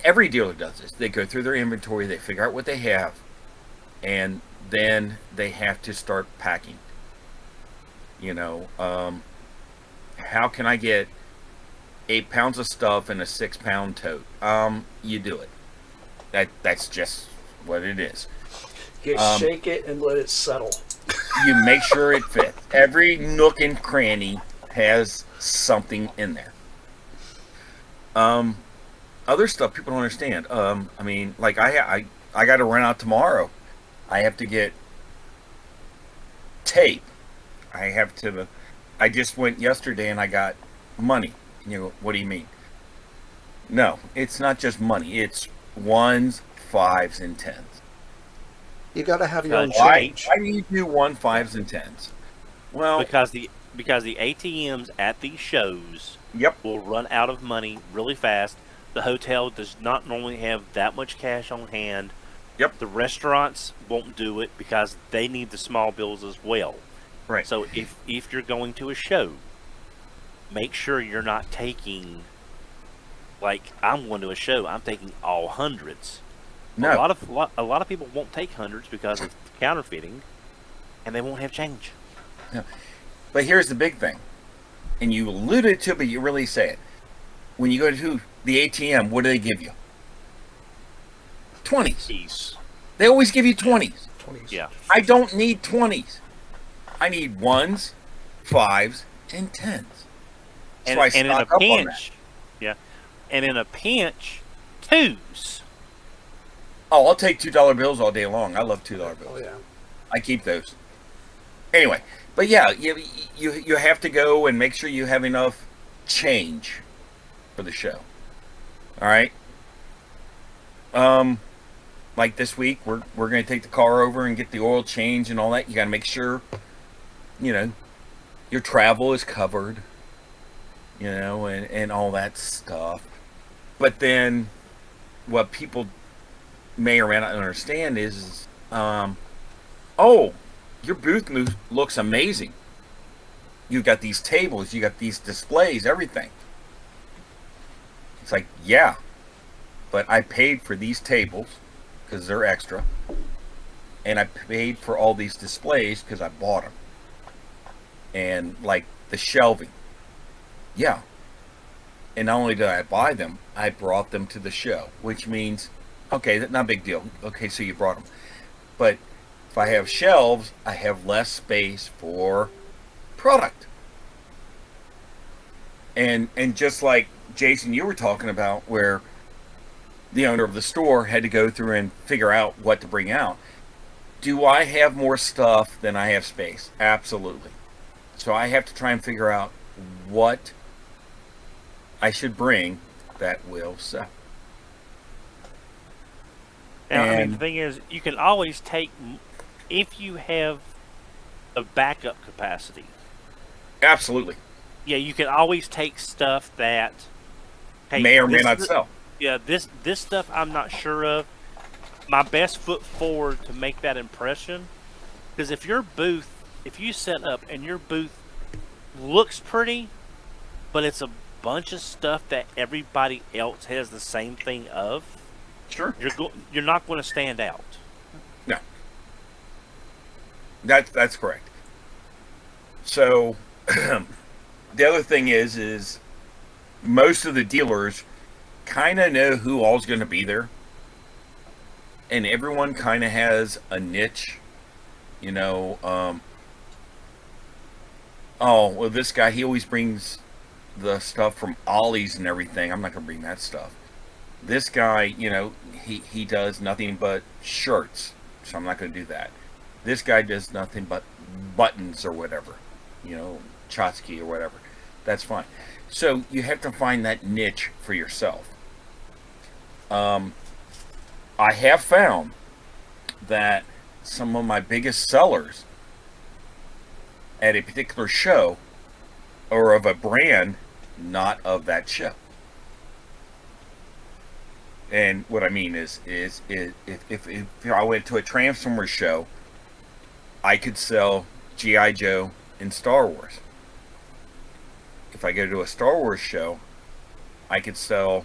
every dealer does this. They go through their inventory, they figure out what they have, and then they have to start packing. You know, how can I get 8 pounds of stuff in a 6-pound tote? You do it. That's just what it is. You shake it and let it settle. You make sure it fits. Every nook and cranny has something in there. Other stuff people don't understand. I mean, like I got to run out tomorrow. I have to get tape. I just went yesterday and I got money. You know, what do you mean? No, it's not just money. It's 1s, 5s, and 10s. You got to have your own Why change. do you do 1, 5s, and 10s? Well, because the ATMs at these shows yep. will run out of money really fast. The hotel does not normally have that much cash on hand. Yep. The restaurants won't do it because they need the small bills as well. Right. So if you're going to a show, make sure you're not taking, like I'm going to a show, I'm taking all hundreds. No. A lot of people won't take hundreds because of counterfeiting, and they won't have change. No. But here's the big thing, and you alluded to it, but you really say it. When you go to the ATM, what do they give you? 20s. Peace. They always give you 20s. 20s. Yeah. I don't need 20s. I need 1s, 5s, and 10s. So I And in a stock up on that. pinch, yeah, and in a pinch, 2s. Oh, I'll take $2 bills all day long. I love $2 bills. Oh, yeah. I keep those. Anyway, but yeah, you have to go and make sure you have enough change for the show. All right. Like this week, we're going to take the car over and get the oil change and all that. You got to make sure, you know, your travel is covered, you know, and all that stuff. But then, what people may or may not understand is, oh, your booth looks amazing. You got these tables, you got these displays, everything. It's like, yeah, but I paid for these tables because they're extra, and I paid for all these displays because I bought them. And like the shelving, yeah. And not only did I buy them, I brought them to the show, which means, okay, that's not a big deal. Okay, so you brought them. But if I have shelves, I have less space for product. And just like Jason, you were talking about, where the owner of the store had to go through and figure out what to bring out. Do I have more stuff than I have space? Absolutely. So I have to try and figure out what I should bring that will sell. Now, I mean, And- the thing is, you can always take, if you have a backup capacity, Absolutely. yeah, you can always take stuff that, hey, May or may this not is- sell. Yeah, this stuff I'm not sure of. My best foot forward to make that impression, because if you set up and your booth looks pretty, but it's a bunch of stuff that everybody else has the same thing of, Sure. you're not going to stand out. No. That's correct. So the other thing is most of the dealers kind of know who all's going to be there, and everyone kind of has a niche, you know. Oh well, this guy, he always brings the stuff from Ollie's and everything. I'm not going to bring that stuff. this guy, he does nothing but shirts, so I'm not going to do that. This guy does nothing but buttons or whatever, Chotsky or whatever. That's fine. So you have to find that niche for yourself. I have found that some of my biggest sellers at a particular show are of a brand not of that show. And what I mean is if I went to a Transformers show, I could sell G.I. Joe and Star Wars. If I go to a Star Wars show, I could sell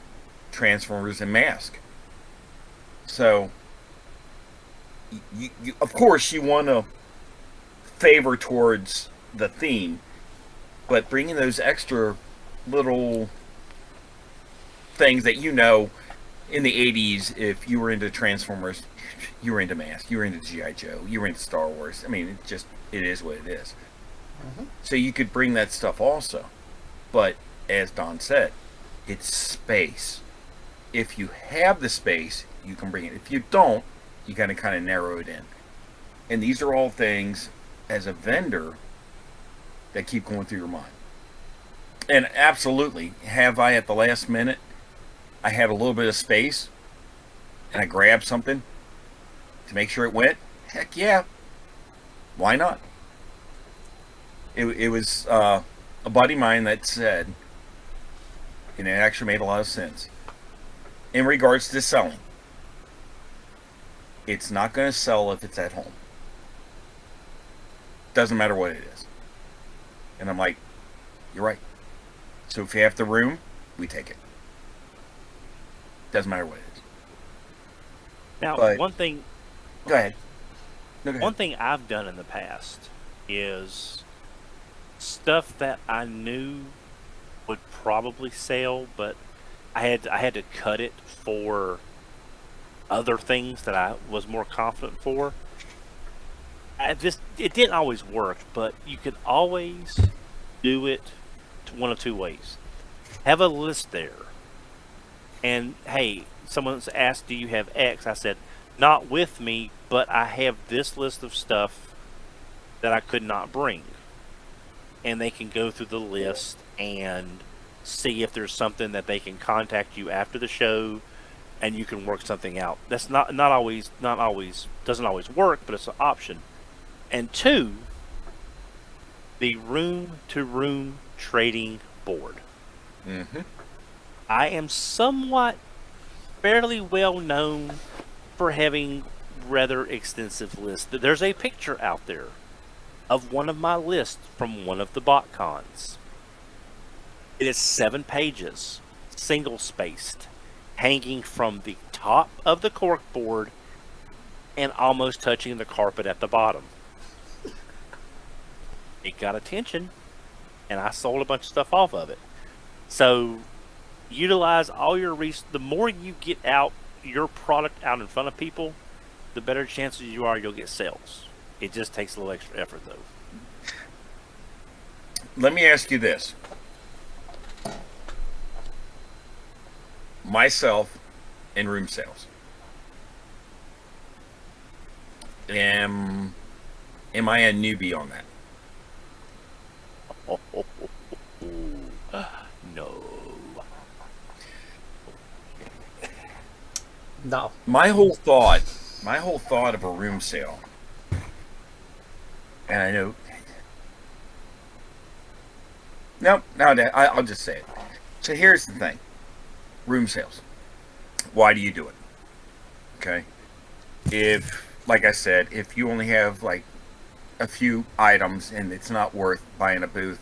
Transformers and Mask. So, you of course, you want to favor towards the theme, but bringing those extra little things that in the 80s, if you were into Transformers, you were into Mask, you were into G.I. Joe, you were into Star Wars. I mean, it is what it is. Mm-hmm. So you could bring that stuff also. But, as Don said, it's space. If you have the space, you can bring it. If you don't, you got to kind of narrow it in. And these are all things, as a vendor, that keep going through your mind. And absolutely, have I at the last minute, I had a little bit of space, and I grabbed something to make sure it went? Heck yeah. Why not? It was a buddy of mine that said, and it actually made a lot of sense, in regards to selling, it's not going to sell if it's at home. Doesn't matter what it is. And I'm like, you're right. So if you have the room, we take it. Doesn't matter what it is. Now, But- one thing Go ahead. No, go One ahead. thing I've done in the past is stuff that I knew would probably sell, but I had to cut it for other things that I was more confident for. It didn't always work, but you could always do it one of two ways. Have a list there, and hey, someone's asked, "Do you have X?" I said, "Not with me, but I have this list of stuff that I could not bring." And they can go through the list and see if there's something that they can contact you after the show, and you can work something out. That's not always doesn't always work, but it's an option. And two, the room to room trading board. Mm-hmm. I am somewhat fairly well known for having rather extensive lists. There's a picture out there of one of my lists from one of the BotCons. It is 7 pages, single spaced, hanging from the top of the corkboard and almost touching the carpet at the bottom. It got attention, and I sold a bunch of stuff off of it. So, utilize all your the more you get out your product out in front of people, the better chances you are you'll get sales. It just takes a little extra effort, though. Let me ask you this. Myself and room sales. Am I a newbie on that? No. No. My whole thought of a room sale, and I know, I'll just say it. So here's the thing. Room sales. Why do you do it? Okay. Like I said, if you only have like a few items and it's not worth buying a booth,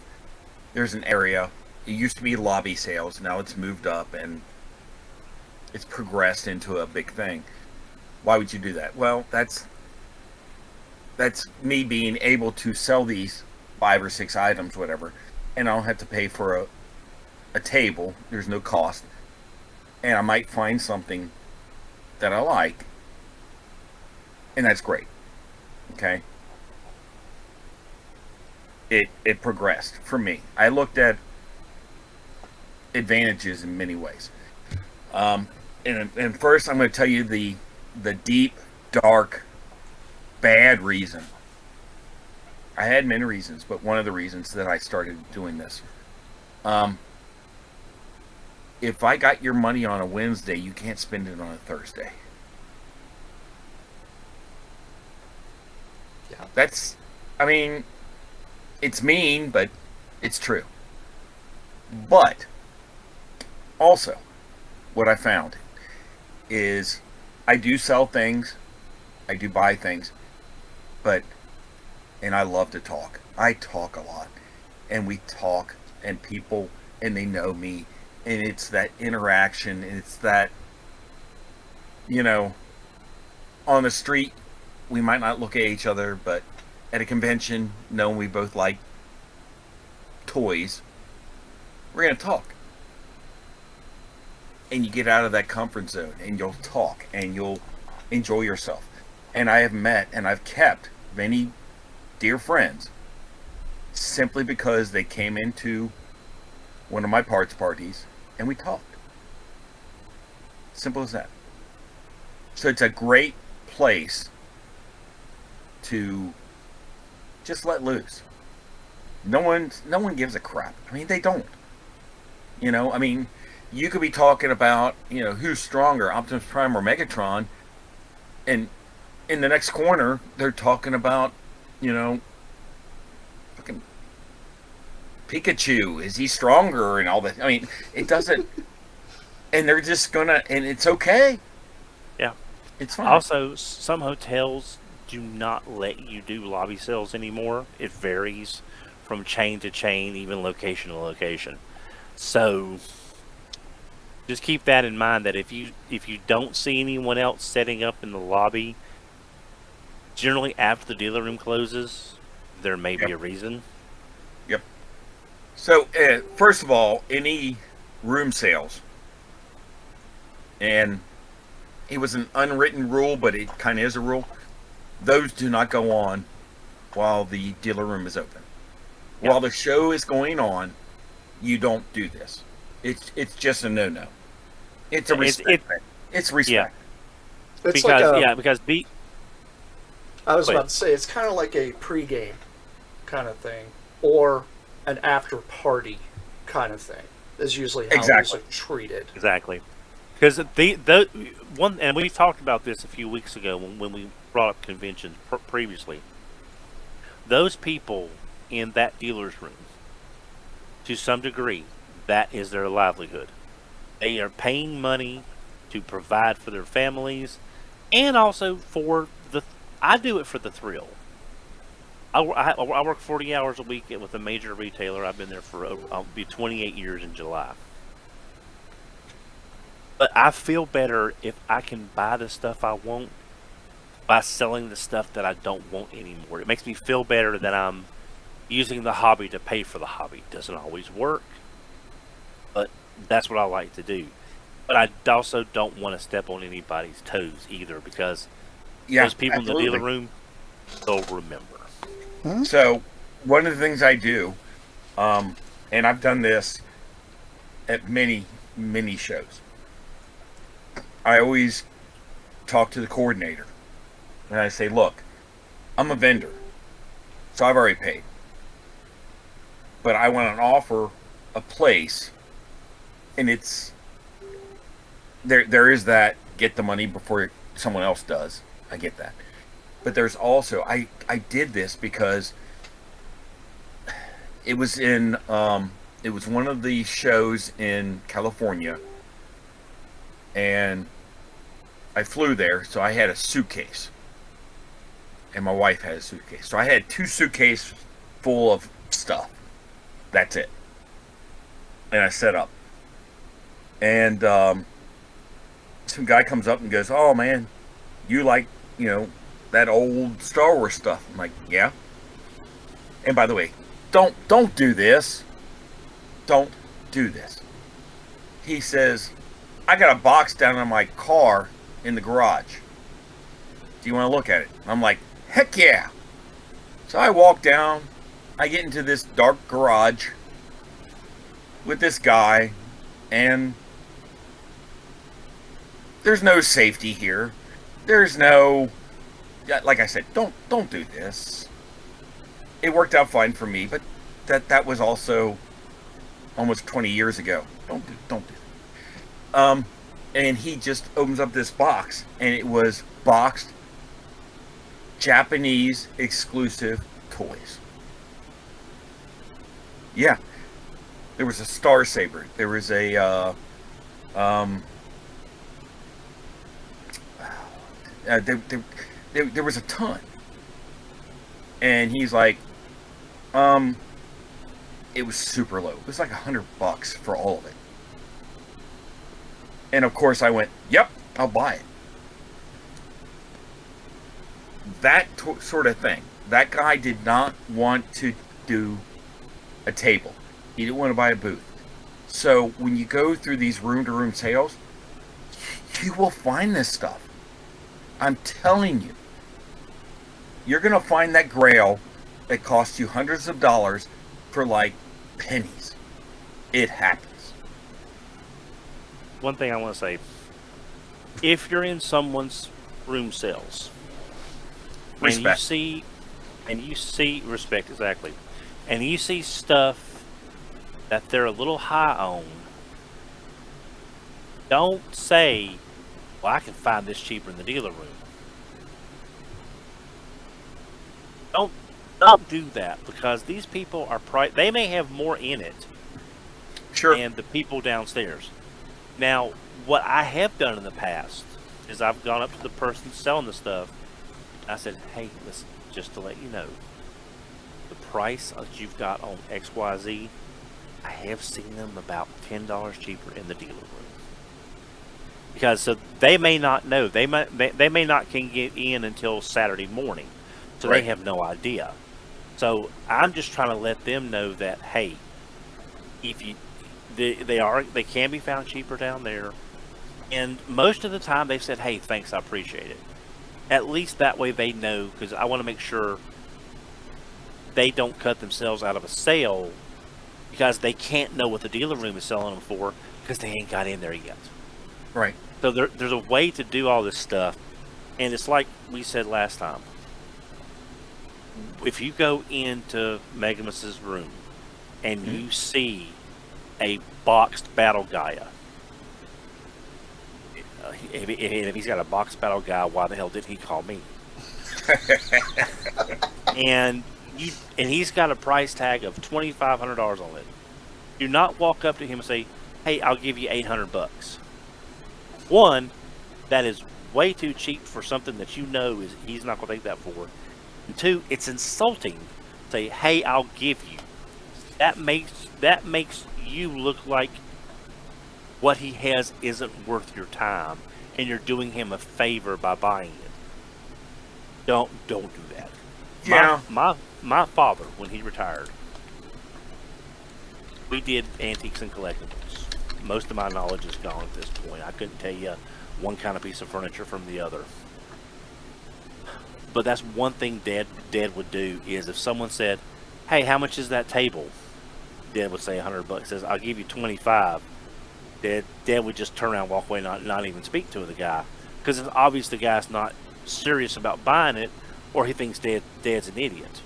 there's an area. It used to be lobby sales. Now it's moved up and it's progressed into a big thing. Why would you do that? Well, that's me being able to sell these 5 or 6 items, whatever, and I don't have to pay for a table. There's no cost. And I might find something that I like, and that's great. Okay? It progressed for me. I looked at advantages in many ways. and first I'm going to tell you the deep, dark, bad reason. I had many reasons, but one of the reasons that I started doing this. If I got your money on a Wednesday, you can't spend it on a Thursday. Yeah. That's, I mean, it's mean, but it's true. But also, what I found is I do sell things, I do buy things, and I love to talk. I talk a lot, and we talk, and people, and they know me, and it's that interaction, and it's that, on the street, we might not look at each other, but at a convention, knowing we both like toys, we're going to talk. And you get out of that comfort zone, and you'll talk, and you'll enjoy yourself. And I have met, and I've kept many dear friends simply because they came into one of my parts parties, and we talked. Simple as that. So it's a great place to just let loose. No one gives a crap. I mean, they don't. You could be talking about, who's stronger, Optimus Prime or Megatron, and in the next corner, they're talking about, fucking Pikachu. Is he stronger and all that? I mean, it doesn't. And they're just gonna, and it's okay. Yeah. It's fine. Also, some hotels do not let you do lobby sales anymore. It varies from chain to chain, even location to location. So just keep that in mind, that if you don't see anyone else setting up in the lobby, generally after the dealer room closes, there may be a reason. Yep. So, first of all, any room sales, and it was an unwritten rule, but it kind of is a rule, those do not go on while the dealer room is open. Yep. While the show is going on, you don't do this. It's just a no-no. It's a respect. It's respect. It's because I was about to say, it's kind of like a pregame kind of thing, or an after party kind of thing. Is usually how it's treated. Exactly. Because the one, and we talked about this a few weeks ago when we brought up conventions previously. Those people in that dealer's room, to some degree, that is their livelihood. They are paying money to provide for their families, and also for I do it for the thrill. I work 40 hours a week with a major retailer. I've been there for I'll be 28 years in July. But I feel better if I can buy the stuff I want by selling the stuff that I don't want anymore. It makes me feel better that I'm using the hobby to pay for the hobby. It doesn't always work, but that's what I like to do. But I also don't want to step on anybody's toes either, because those people in the dealer room, they'll remember. Hmm? So, one of the things I do, and I've done this at many, many shows, I always talk to the coordinator, and I say, look, I'm a vendor, so I've already paid, but I want to offer a place, and it's, there is that, get the money before someone else does. I get that. But there's also, I did this because it was in, it was one of the shows in California, and I flew there, so I had a suitcase, and my wife had a suitcase. So I had 2 suitcases full of stuff. That's it. And I set up. And some guy comes up and goes, oh man, you like, that old Star Wars stuff. I'm like, yeah. And by the way, don't do this. Don't do this. He says, I got a box down in my car in the garage. Do you want to look at it? I'm like, heck yeah. So I walk down. I get into this dark garage with this guy, and there's no safety here. There's no, like I said, don't do this. It worked out fine for me, but that was also almost 20 years ago. Don't do that. And he just opens up this box, and it was boxed Japanese exclusive toys. Yeah, there was a Star Saber. There was a there was a ton, and he's like, it was super low. It was like $100 for all of it. And of course, I went, "Yep, I'll buy it." That sort of thing. That guy did not want to do a table. He didn't want to buy a booth. So when you go through these room-to-room sales, you will find this stuff. I'm telling you. You're going to find that grail that costs you hundreds of dollars for like pennies. It happens. One thing I want to say, if you're in someone's room sales, Respect. and you see respect, exactly, and you see stuff that they're a little high on, don't say, "Well, I can find this cheaper in the dealer room." Don't do that, because these people are they may have more in it Sure. than the people downstairs. Now, what I have done in the past is I've gone up to the person selling the stuff. I said, "Hey, listen, just to let you know, the price that you've got on XYZ, I have seen them about $10 cheaper in the dealer room." Because so they may not know. They may not can get in until Saturday morning. So Right. they have no idea. So I'm just trying to let them know that, hey, if you they can be found cheaper down there. And most of the time they've said, "Hey, thanks, I appreciate it." At least that way they know, because I want to make sure they don't cut themselves out of a sale because they can't know what the dealer room is selling them for because they ain't got in there yet. Right. So there's a way to do all this stuff, and it's like we said last time. If you go into Megamus's room and you see a boxed Battle Gaia, if he's got a boxed Battle Gaia, why the hell did he call me? and he's got a price tag of $2,500 on it. Do not walk up to him and say, "Hey, I'll give you $800." One, that is way too cheap for something that you know is he's not going to take that for. And two, it's insulting. Say, "Hey, I'll give you." That makes you look like what he has isn't worth your time, and you're doing him a favor by buying it. Don't do that. Yeah. My father, when he retired, we did antiques and collectibles. Most of my knowledge is gone at this point. I couldn't tell you one kind of piece of furniture from the other. But that's one thing Dad would do, is if someone said, "Hey, how much is that table?" Dad would say $100. Says, "I'll give you 25." Dad would just turn around and walk away, not even speak to the guy, because it's obvious the guy's not serious about buying it, or he thinks Dad's an idiot.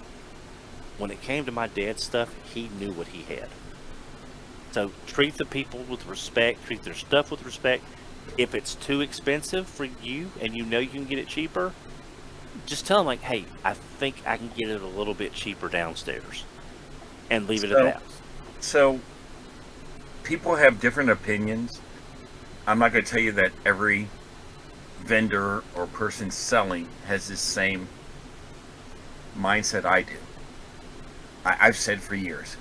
When it came to my dad's stuff, he knew what he had. So treat the people with respect, treat their stuff with respect. If it's too expensive for you and you know you can get it cheaper, just tell them, like, "Hey, I think I can get it a little bit cheaper downstairs," and leave it at that. So, people have different opinions. I'm not going to tell you that every vendor or person selling has the same mindset I do. I've said for years,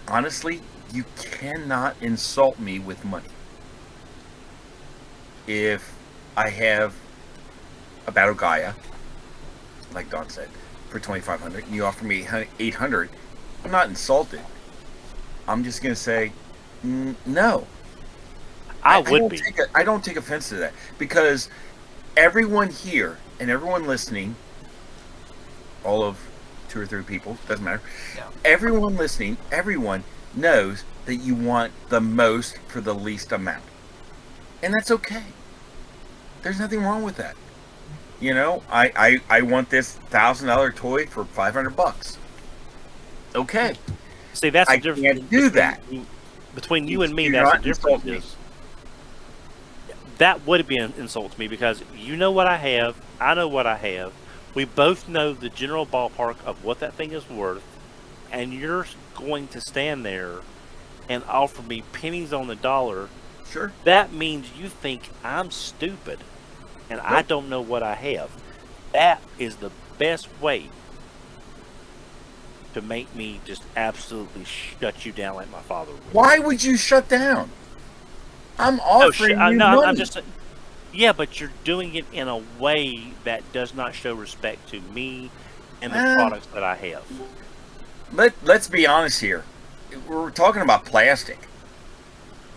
honestly, you cannot insult me with money. If I have a Battle Gaia, like Don said, for $2,500, and you offer me $800, I'm not insulted. I'm just going to say, no. I would be. I don't take offense to that, because everyone here and everyone listening, all of 2 or 3 people, doesn't matter. Yeah. Everyone listening, everyone knows that you want the most for the least amount. And that's okay. There's nothing wrong with that. You know, I want this $1,000 toy for $500. Okay, See, that's I the difference. can't do that. Between you and me, You're that's not the difference. insulting me. Is that would be an insult to me because you know what I have, I know what I have. We both know the general ballpark of what that thing is worth, and you're going to stand there and offer me pennies on the dollar. Sure. That means you think I'm stupid and I Nope. don't know what I have. That is the best way to make me just absolutely shut you down like my father would. Why would you shut down? I'm offering you no, money. I'm just. Yeah, but you're doing it in a way that does not show respect to me and the products that I have. Let's be honest here. We're talking about plastic.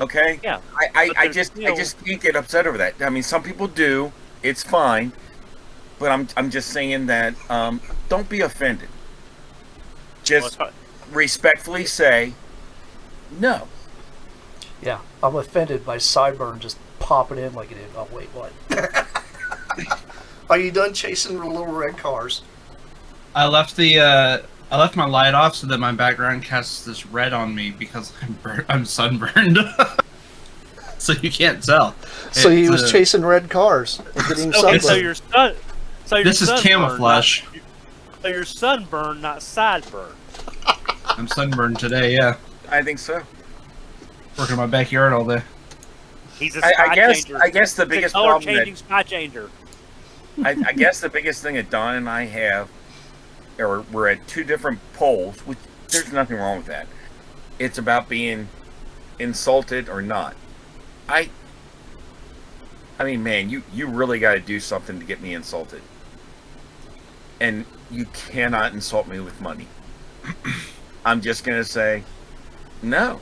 Okay? Yeah. I but there's just still- can't get upset over that. I mean, some people do. It's fine. But I'm just saying that don't be offended. Just respectfully say no. Yeah, I'm offended by Sideburn just popping in like it did. Oh, wait, what? Are you done chasing the little red cars? I left my light off so that my background casts this red on me because I'm sunburned. So you can't tell. So he It's, was chasing red cars and getting Okay, sunburned. so your sun. So your This is sunburn, camouflage. So you're sunburned, not sideburn. I'm sunburned today. Yeah, I think so. working in my backyard all day. He's a spy changer. I guess the He's a biggest color problem changing spy changer. I guess the biggest thing that Don and I have, or we're at two different poles, which there's nothing wrong with that. It's about being insulted or not. I mean, man, you really got to do something to get me insulted. And you cannot insult me with money. I'm just going to say, no.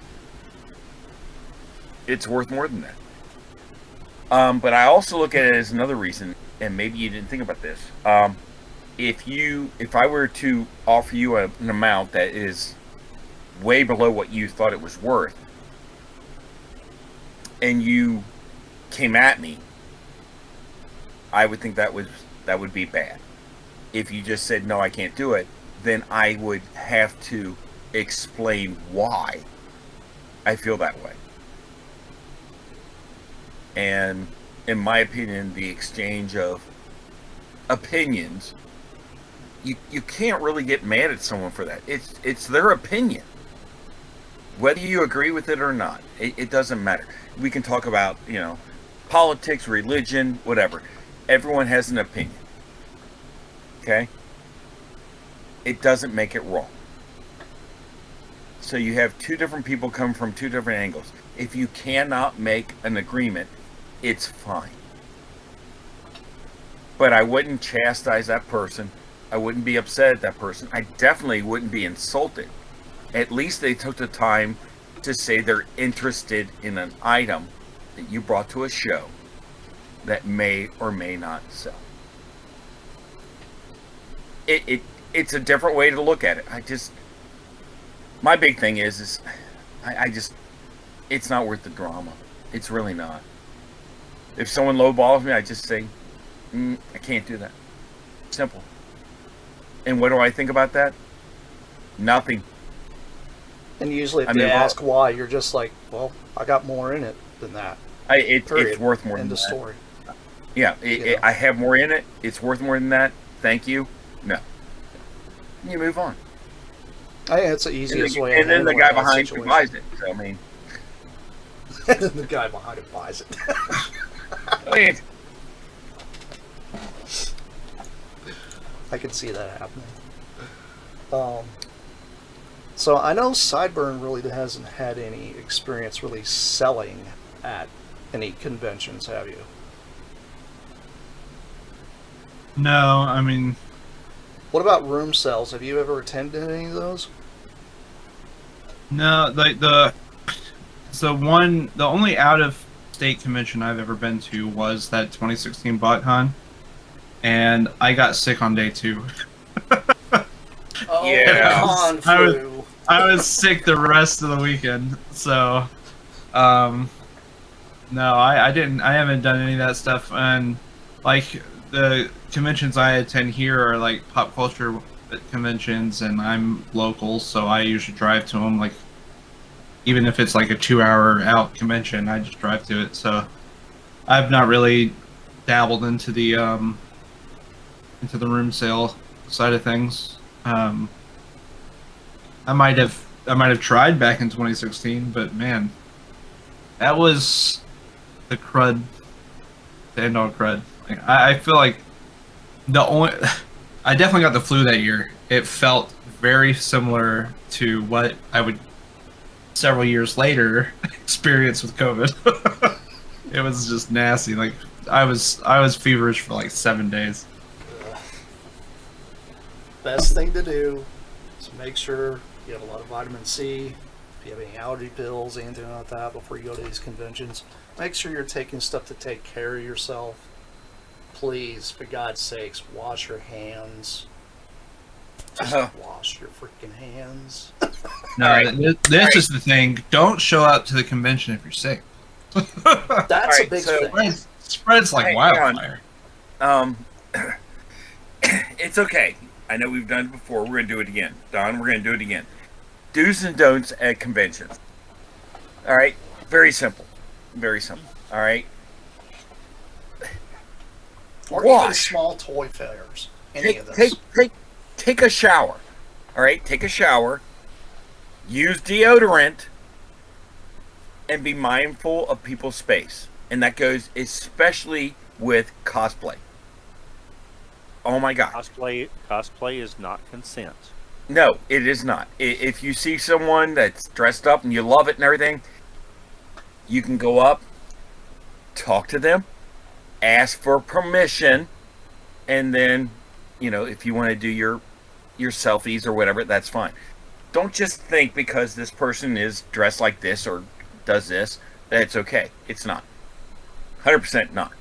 It's worth more than that. But I also look at it as another reason, and maybe you didn't think about this. If I were to offer you an amount that is way below what you thought it was worth, and you came at me, I would think that would be bad. If you just said no, I can't do it, then I would have to explain why I feel that way. And in my opinion, the exchange of opinions, you can't really get mad at someone for that. It's their opinion. Whether you agree with it or not, it doesn't matter. We can talk about, politics, religion, whatever. Everyone has an opinion. Okay? It doesn't make it wrong. So you have two different people come from two different angles. If you cannot make an agreement, it's fine. But I wouldn't chastise that person. I wouldn't be upset at that person. I definitely wouldn't be insulted. At least they took the time to say they're interested in an item that you brought to a show that may or may not sell. It's a different way to look at it. My big thing is it's not worth the drama. It's really not. If someone lowballs me, I just say, I can't do that. Simple. And what do I think about that? Nothing. And usually if I they mean, ask why, you're just like, well, I got more in it than that. It's Period. worth more than End of that. story. Yeah, You know. I have more in it. It's worth more than that. Thank you. No. You move on. I think that's the easiest way. And then the guy behind you buys it. So, I mean, And then the guy behind it buys it. I can see that happening. So I know Sideburn really hasn't had any experience really selling at any conventions, have you? No, I mean, What about room sales? Have you ever attended any of those? no, like the only out of state convention I've ever been to was that 2016 BotCon, and I got sick on day 2. Oh, Yeah. con I was- flu. I was sick the rest of the weekend, so No, I didn't. I haven't done any of that stuff. And like the conventions I attend here are like pop culture conventions, and I'm local, so I usually drive to them. Like even if it's like a 2 hour out convention, I just drive to it. So I've not really dabbled into the room sale side of things. I might have tried back in 2016, but man, that was the crud, the end all crud. Like, I feel like the only I definitely got the flu that year. It felt very similar to what I would several years later experience with COVID. It was just nasty. Like I was feverish for like 7 days. Best thing to do is make sure you have a lot of vitamin C. If you have any allergy pills, anything like that, before you go to these conventions, make sure you're taking stuff to take care of yourself. Please, for God's sakes, wash your hands. Just wash your freaking hands. No, Alright. this is the thing. Don't show up to the convention if you're sick. That's a Alright, big so- thing. Spreads like Hey, wildfire. It's okay. I know we've done it before. We're gonna do it again, Don. We're gonna do it again. Do's and don'ts at conventions. All right, very simple, very simple. All right, Or even wash. small toy fairs. Any of Take those. take a shower. All right, take a shower. Use deodorant, and be mindful of people's space. And that goes especially with cosplay. Oh my God. Cosplay is not consent. No, it is not. If you see someone that's dressed up and you love it and everything, you can go up, talk to them, ask for permission, and then, if you want to do your selfies or whatever, that's fine. Don't just think because this person is dressed like this or does this that it's okay. It's not. 100% not.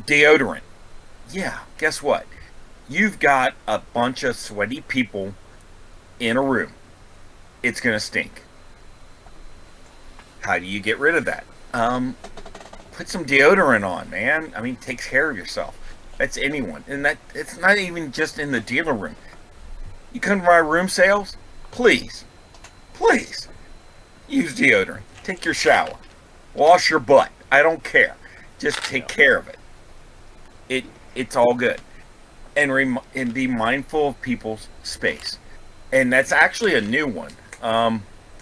Deodorant. Yeah, guess what? You've got a bunch of sweaty people in a room. It's going to stink. How do you get rid of that? Put some deodorant on, man. I mean, take care of yourself. That's anyone. And that it's not even just in the dealer room. You come to my room sales, please use deodorant. Take your shower. Wash your butt. I don't care. Just take care of it. It's all good. And be mindful of people's space. And that's actually a new one.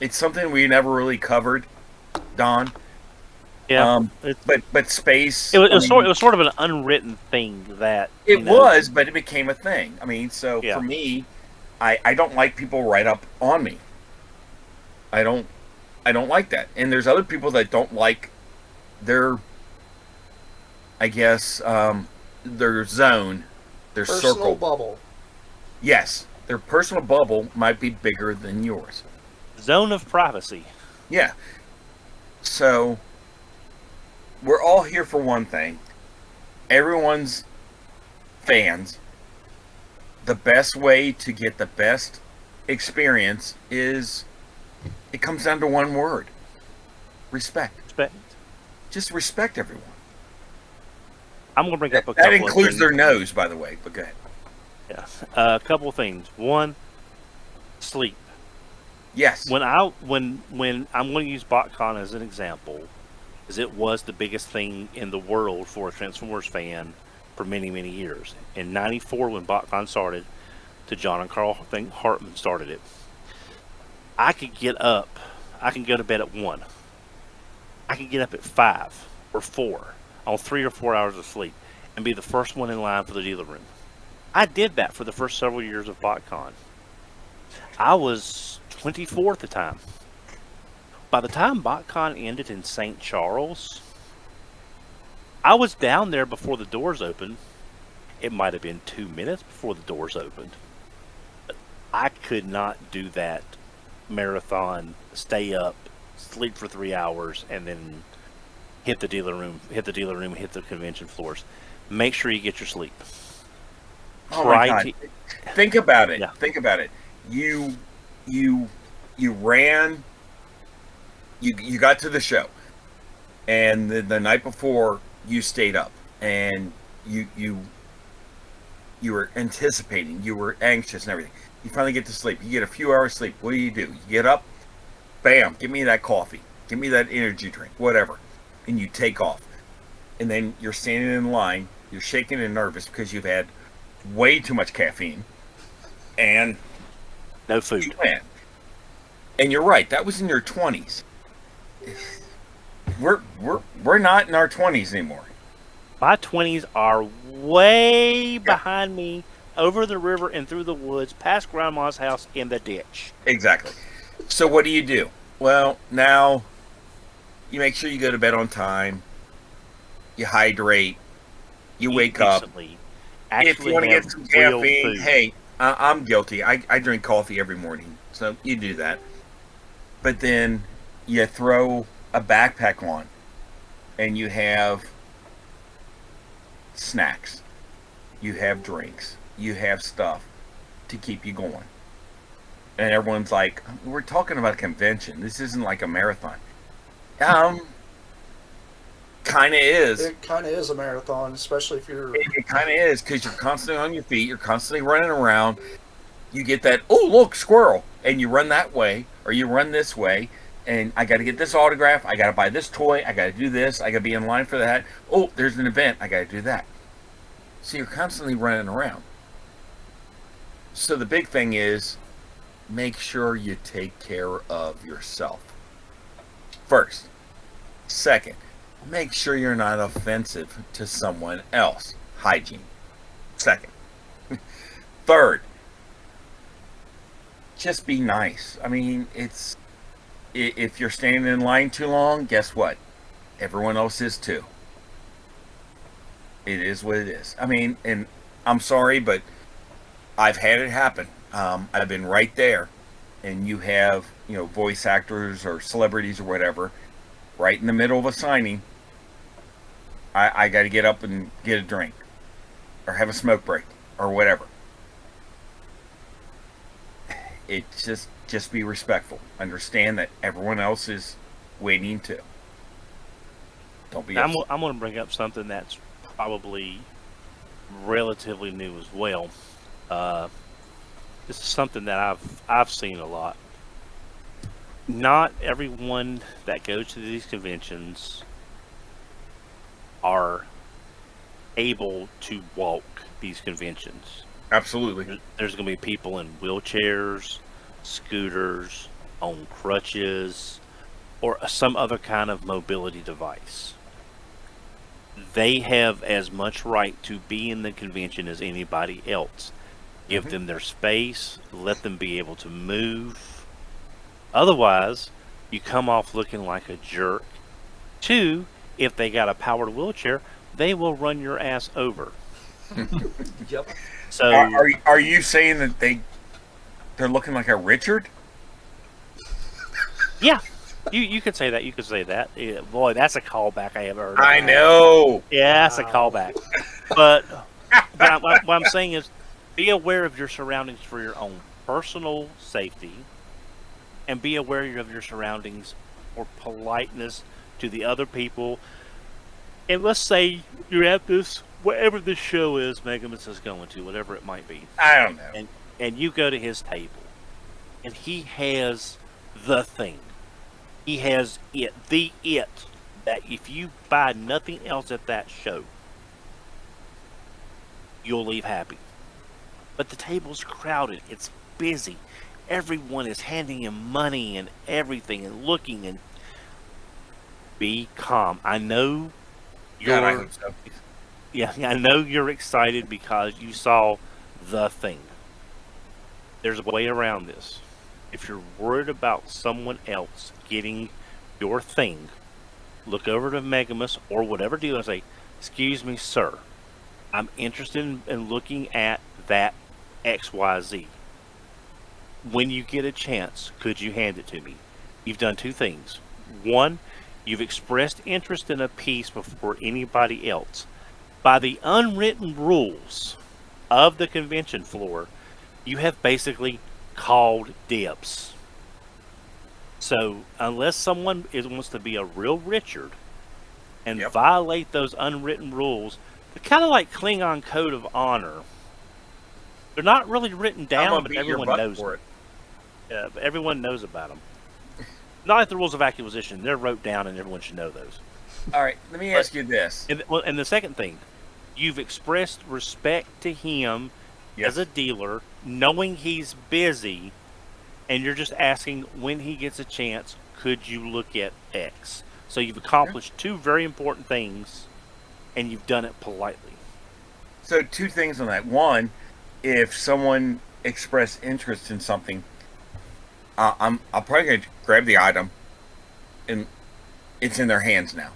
It's something we never really covered, Don. Yeah, But space. it was sort of an unwritten thing that It was, but it became a thing. I mean, so Yeah. for me, I don't like people right up on me. I don't like that. And there's other people that don't like their, I guess, their zone, their Personal circle. bubble. Yes, their personal bubble might be bigger than yours. zone of privacy. Yeah. So we're all here for one thing. Everyone's fans. The best way to get the best experience is it comes down to one word. Respect. Respect. Just respect everyone. I'm going to bring up a couple That of includes things. their nose, by the way, but go ahead. Yeah. A couple of things. One, sleep. Yes. When I'm going to use BotCon as an example, because it was the biggest thing in the world for a Transformers fan for many, many years. In '94, when BotCon started, to John and Carl Hartman started it. I could get up. I can go to bed at 1. I can get up at 5 or 4 on 3 or 4 hours of sleep and be the first one in line for the dealer room. I did that for the first several years of BotCon. I was 24 at the time. By the time BotCon ended in St. Charles, I was down there before the doors opened. It might have been 2 minutes before the doors opened. But I could not do that marathon, stay up, sleep for 3 hours, and then hit the dealer room, hit the convention floors. Make sure you get your sleep. Oh my Try God. Think about it. Yeah. Think about it. You ran. you got to the show, and the night before you stayed up, and you were anticipating, you were anxious and everything. You finally get to sleep. You get a few hours sleep. What do? You get up, bam, give me that coffee, give me that energy drink, whatever, and you take off. And then you're standing in line, you're shaking and nervous because you've had way too much caffeine and No food. And you're right, that was in your 20s. We're not in our 20s anymore. My 20s are way behind me, over the river and through the woods, past Grandma's house in the ditch. Exactly. So what do? Well, now you make sure you go to bed on time. You hydrate. You wake up. If you want to get some caffeine, hey, I'm guilty. I drink coffee every morning, so you do that. But then you throw a backpack on, and you have snacks. You have drinks. You have stuff to keep you going. And everyone's like, we're talking about a convention. This isn't like a marathon. Kind of is. It kind of is a marathon, especially if you're... It kind of is, because you're constantly on your feet. You're constantly running around. You get that, oh, look, squirrel. And you run that way, or you run this way. And I got to get this autograph. I got to buy this toy. I got to do this. I got to be in line for that. Oh, there's an event. I got to do that. So you're constantly running around. So the big thing is, make sure you take care of yourself. First. Second, make sure you're not offensive to someone else. Hygiene. Second. Third, just be nice. I mean, if you're standing in line too long, guess what? Everyone else is too. It is what it is. I mean, and I'm sorry, but I've had it happen. I've been right there, and you have, voice actors or celebrities or whatever, right in the middle of a signing. I got to get up and get a drink, or have a smoke break, or whatever. It's just be respectful. Understand that everyone else is waiting too. Don't be. I'm going to bring up something that's probably relatively new as well. This is something that I've seen a lot. Not everyone that goes to these conventions are able to walk these conventions. Absolutely. There's going to be people in wheelchairs, scooters, on crutches, or some other kind of mobility device. They have as much right to be in the convention as anybody else. Give them their space, let them be able to move. Otherwise, you come off looking like a jerk. 2, if they got a powered wheelchair, they will run your ass over. Yep. So are you saying that they're looking like a Richard? yeah, you could say that. You could say that. Yeah, boy, that's a callback I ever heard. I know. Yeah, that's a callback. But what I'm saying is, be aware of your surroundings for your own personal safety, and be aware of your surroundings for politeness to the other people. And let's say you're at this, whatever this show is Megamus is going to, whatever it might be. I don't know. And you go to his table, and he has the thing. He has it that if you buy nothing else at that show, you'll leave happy. But the table's crowded. It's busy. Everyone is handing him money and everything and looking, and be calm. I know you're... God, I hope so. Yeah, I know you're excited because you saw the thing. There's a way around this. If you're worried about someone else getting your thing, look over to Megamus or whatever deal and say, "Excuse me, sir. I'm interested in looking at that XYZ. When you get a chance, could you hand it to me?" You've done 2 things. 1, you've expressed interest in a piece before anybody else. By the unwritten rules of the convention floor, you have basically called dibs. So unless someone wants to be a real Richard and Yep. violate those unwritten rules, they're kind of like Klingon code of honor. They're not really written I'm down, gonna but beat your everyone butt knows for them. it. Yeah, but everyone knows about them. Not like the rules of acquisition; they're wrote down, and everyone should know those. All right, let me ask you this. And the second thing, you've expressed respect to him Yes. as a dealer, knowing he's busy, and you're just asking when he gets a chance, could you look at X? So you've accomplished two very important things, and you've done it politely. So two things on that. One, if someone expressed interest in something, I'm probably gonna grab the item, and it's in their hands now.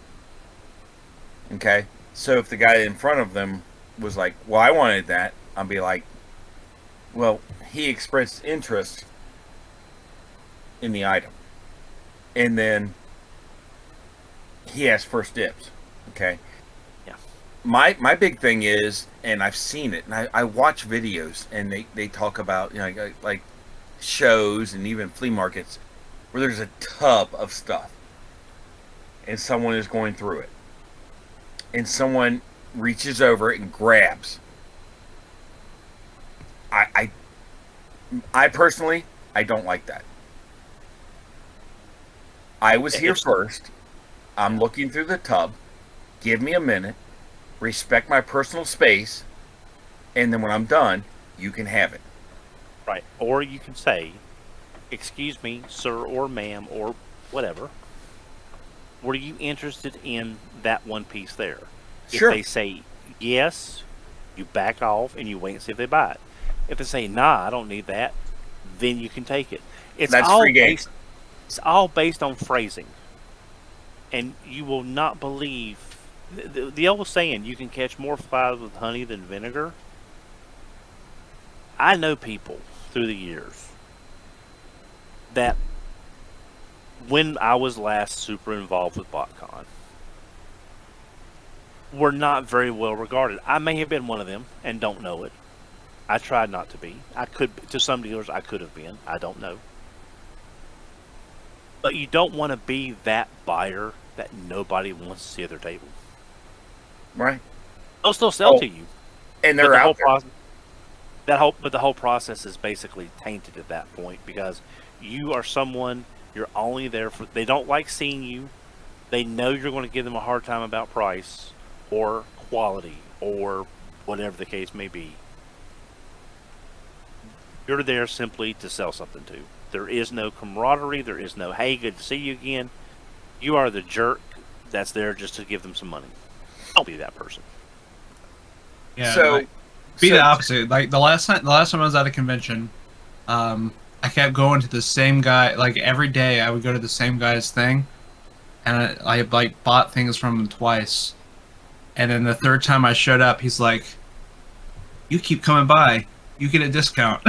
Okay. So if the guy in front of them was like, "Well, I wanted that," I'll be like, "Well, he expressed interest in the item, and then he has first dibs." Okay. Yeah. My big thing is, and I've seen it, and I watch videos, and they talk about, you know, like shows and even flea markets where there's a tub of stuff, and someone is going through it, and someone reaches over and grabs. I personally, I don't like that. I was here first. I'm looking through the tub. Give me a minute. Respect my personal space. And then when I'm done, you can have it. Right. Or you can say, excuse me, sir or ma'am or whatever, were you interested in that one piece there? Sure. If they say yes, you back off and you wait and see if they buy it. If they say, nah, I don't need that, then you can take it. That's free game. It's all based on phrasing. And you will not believe the old saying, you can catch more flies with honey than vinegar. I know people through the years that when I was last super involved with BotCon were not very well regarded. I may have been one of them and don't know it. I tried not to be. I could, to some dealers, I could have been. I don't know. But you don't want to be that buyer that nobody wants to see at their table. Right. They'll still sell to you. And they're out there. But the whole process is basically tainted at that point because you are someone, you're only there for, they don't like seeing you. They know you're going to give them a hard time about price or quality or whatever the case may be. You're there simply to sell something to. There is no camaraderie. There is no, hey, good to see you again. You are the jerk that's there just to give them some money. Don't be that person. Yeah. So, Be the opposite. Like the last time I was at a convention, I kept going to the same guy. Like every day, I would go to the same guy's thing, and I like bought things from him twice. And then the third time I showed up, he's like, "You keep coming by. You get a discount."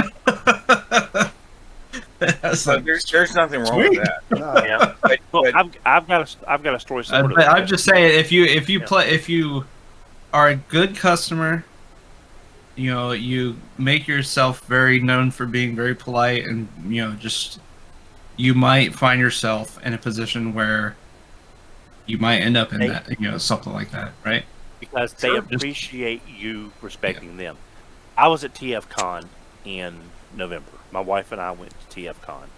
So there's nothing wrong with that. No. Yeah. Well, I've got a story similar to But that. I'm just saying, if you are a good customer, you know, you make yourself very known for being very polite, and you know, just you might find yourself in a position where you might end up in that, you know, something like that, right? Because they appreciate you respecting them. I was at TFCon in November. My wife and I went to TFCon.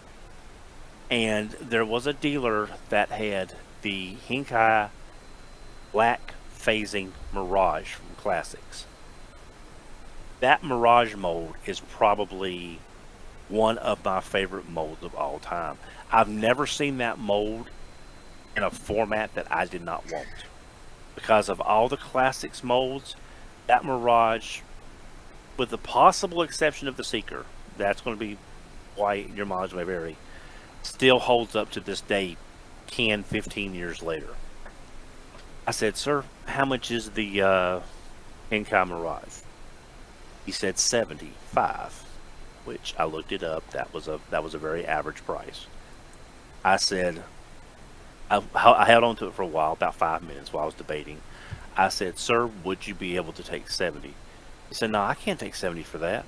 And there was a dealer that had the Hinkai black phasing Mirage from Classics. That Mirage mold is probably one of my favorite molds of all time. I've never seen that mold in a format that I did not want. Because of all the Classics molds, that Mirage, with the possible exception of the Seeker, that's going to be why your mileage may vary, still holds up to this day, 10, 15 years later. I said, sir, how much is the Hinkai Mirage? He said 75, which I looked it up. That was a very average price. I said, I held on to it for a while, about 5 minutes while I was debating. I said, sir, would you be able to take 70? He said, no, I can't take 70 for that.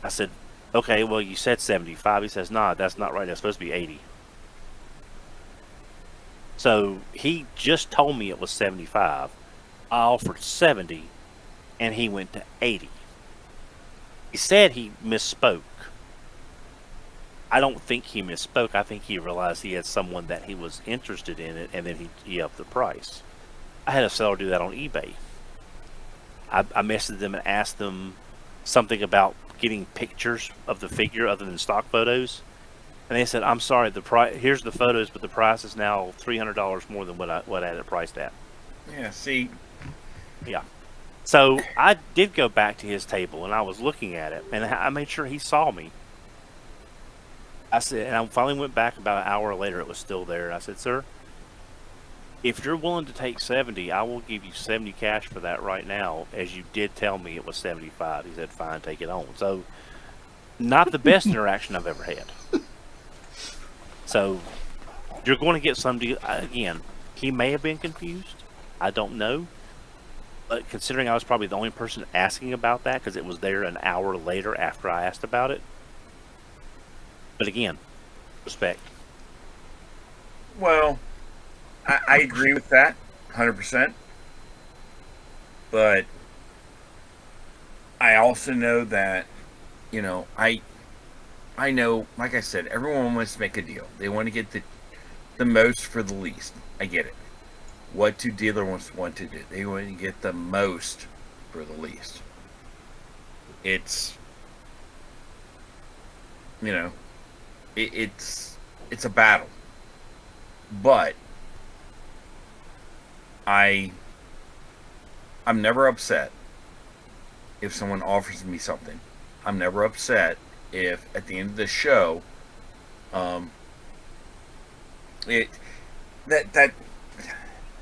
I said, Okay, well, you said 75. He says, nah, that's not right. That's supposed to be 80. So he just told me it was 75. I offered 70, and he went to 80. He said he misspoke. I don't think he misspoke. I think he realized he had someone that he was interested in it, and then he upped the price. I had a seller do that on eBay. I messaged them and asked them something about getting pictures of the figure other than stock photos, and they said, "I'm sorry, the price. Here's the photos, but the price is now $300 more than what I had it priced at." Yeah, see, Yeah. So I did go back to his table, and I was looking at it, and I made sure he saw me. I said, and I finally went back about an hour later. It was still there. I said, "Sir, if you're willing to take 70, I will give you 70 cash for that right now, as you did tell me it was 75. He said, "Fine, take it on." So, not the best interaction I've ever had. So, you're going to get some deal. Again, he may have been confused. I don't know. But considering I was probably the only person asking about that because it was there an hour later after I asked about it. But again, respect. well, I agree with that 100%. But I also know that, I know, like I said, everyone wants to make a deal. They want to get the most for the least. I get it. What do dealers want to do? They want to get the most for the least. It's, it's a battle. But I'm never upset if someone offers me something. I'm never upset if at the end of the show, it that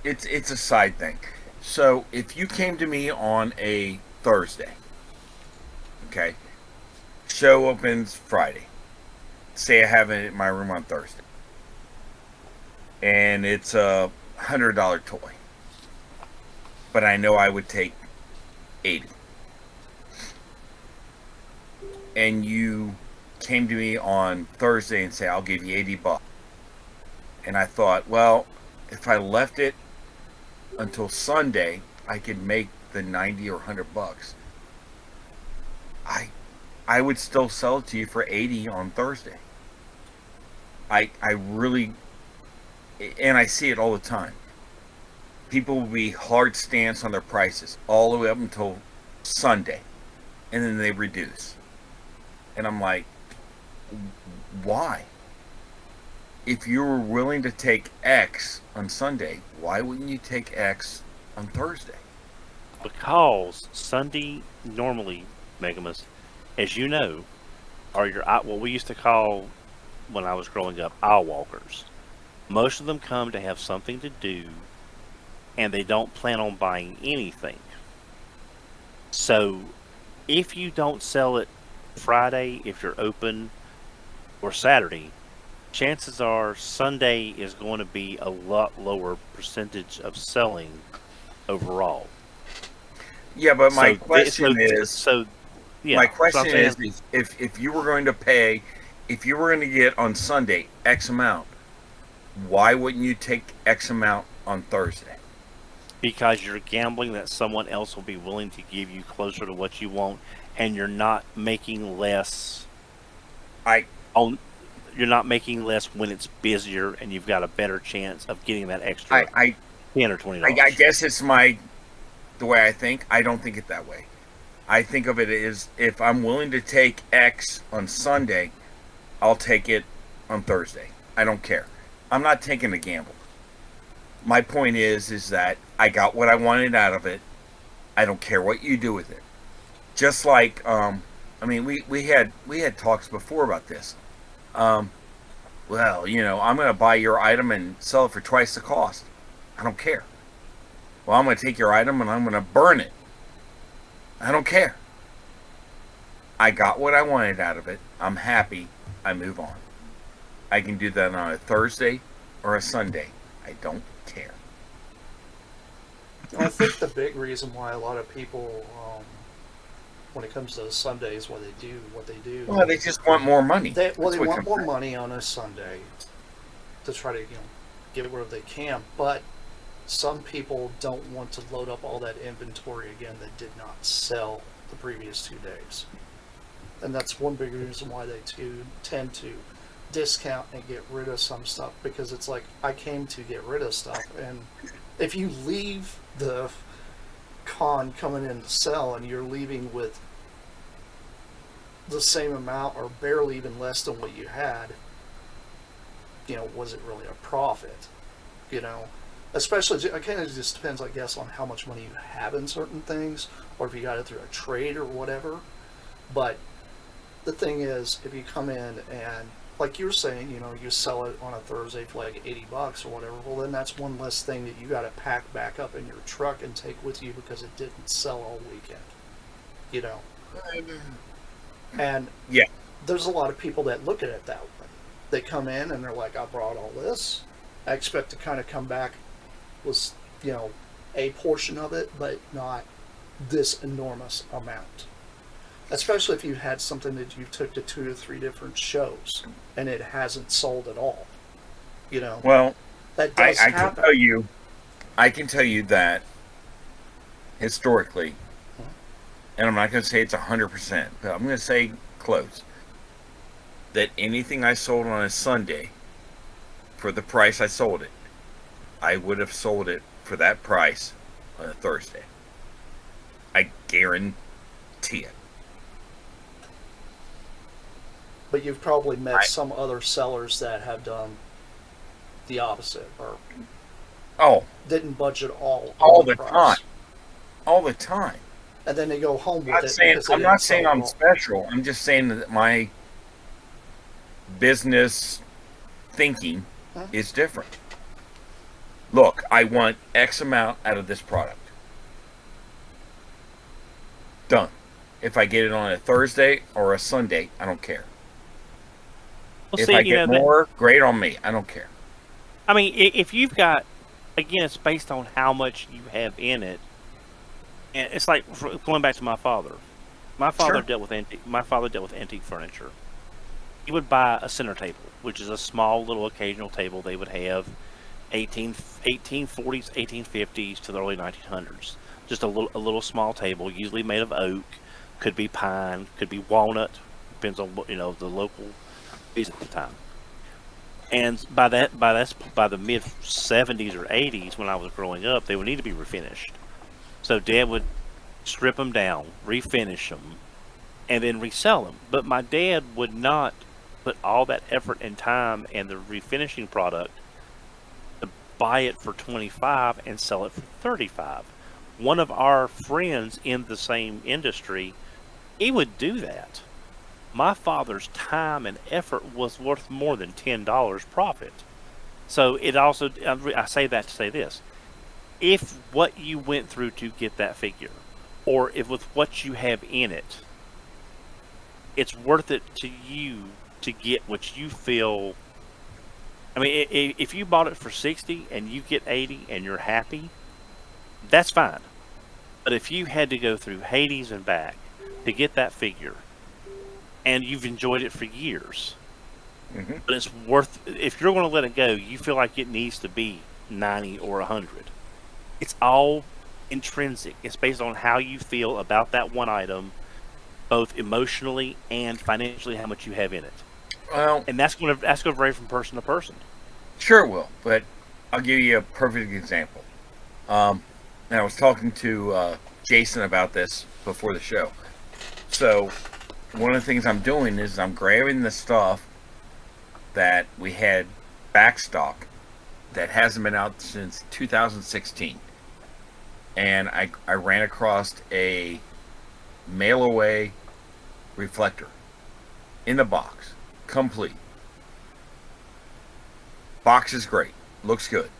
it's a side thing. So if you came to me on a Thursday, okay, show opens Friday. Say I have it in my room on Thursday, and it's a $100 toy, but I know I would take 80. And you came to me on Thursday and say, I'll give you $80. And I thought, well, if I left it until Sunday, I could make the 90 or $100. I would still sell it to you for 80 on Thursday. I really, and I see it all the time. People will be hard stance on their prices all the way up until Sunday, and then they reduce. And I'm like, why? If you were willing to take X on Sunday, why wouldn't you take X on Thursday? Because Sunday normally, Megamus, as you know, are what we used to call when I was growing up aisle walkers. Most of them come to have something to do, and they don't plan on buying anything. So, if you don't sell it Friday, if you're open, or Saturday, chances are Sunday is going to be a lot lower percentage of selling overall. Yeah, but my question is, if you were going to pay, if you were going to get on Sunday X amount, why wouldn't you take X amount on Thursday? Because you're gambling that someone else will be willing to give you closer to what you want, and you're not making less. You're not making less when it's busier, and you've got a better chance of getting that extra $10 or $20. I guess it's the way I think. I don't think it that way. I think of it as, if I'm willing to take X on Sunday, I'll take it on Thursday. I don't care. I'm not taking a gamble. My point is that I got what I wanted out of it. I don't care what you do with it. Just like, we had talks before about this. I'm going to buy your item and sell it for twice the cost. I don't care. Well, I'm going to take your item and I'm going to burn it. I don't care. I got what I wanted out of it. I'm happy. I move on. I can do that on a Thursday or a Sunday. I don't care. I think the big reason why a lot of people when it comes to Sundays, why they do what they do. Well, they just want more money. They That's what want comes more down. money on a Sunday to try to get it wherever they can, but some people don't want to load up all that inventory again that did not sell the previous 2 days, and that's one big reason why they tend to discount and get rid of some stuff, because it's like, I came to get rid of stuff, and if you leave the con coming in to sell and you're leaving with the same amount or barely even less than what you had, was it really a profit? Especially, it kind of just depends, I guess, on how much money you have in certain things, or if you got it through a trade or whatever. But the thing is, if you come in and, like you're saying, you sell it on a Thursday for like $80 or whatever, well, then that's one less thing that you got to pack back up in your truck and take with you because it didn't sell all weekend. And Yeah. there's a lot of people that look at it that way. They come in and they're like, I brought all this. I expect to kind of come back with, a portion of it, but not this enormous amount. Especially if you had something that you took to 2 or 3 different shows and it hasn't sold at all. Well, That does I can happen. tell you that historically, and I'm not going to say it's 100%, but I'm going to say close, that anything I sold on a Sunday for the price I sold it, I would have sold it for that price on a Thursday. I guarantee it. But you've probably met some other sellers that have done the opposite, or Oh, didn't budget all the price. time. All the time. And then they go home with it. I'm not saying I'm special. I'm just saying that my business thinking is different. Look, I want X amount out of this product. Done. If I get it on a Thursday or a Sunday, I don't care. Well, If see, I get more, great on me. I don't care. I mean, if you've got, again, it's based on how much you have in it, and it's like going back to my father. My father Sure. dealt with antique furniture. He would buy a center table, which is a small little occasional table they would have, 1840s, 1850s to the early 1900s. Just a little small table, usually made of oak, could be pine, could be walnut, depends on the local trees at the time. And by the mid 70s or 80s, when I was growing up, they would need to be refinished. So Dad would strip them down, refinish them, and then resell them. But my dad would not put all that effort and time and the refinishing product to buy it for $25 and sell it for $35. One of our friends in the same industry, he would do that. My father's time and effort was worth more than $10 profit. So it also, I say that to say this. If what you went through to get that figure, or if with what you have in it, it's worth it to you to get what you feel. I mean, if you bought it for 60 and you get 80 and you're happy, that's fine. But if you had to go through Hades and back to get that figure, and you've enjoyed it for years, but it's worth, if you're going to let it go, you feel like it needs to be 90 or 100. It's all intrinsic. It's based on how you feel about that one item, both emotionally and financially, how much you have in it. Well, And that's going to vary from person to person. sure it will, but I'll give you a perfect example. And I was talking to Jason about this before the show. So one of the things I'm doing is I'm grabbing the stuff that we had back stock that hasn't been out since 2016. And I ran across a mail away reflector in the box, complete. Box is great, looks good.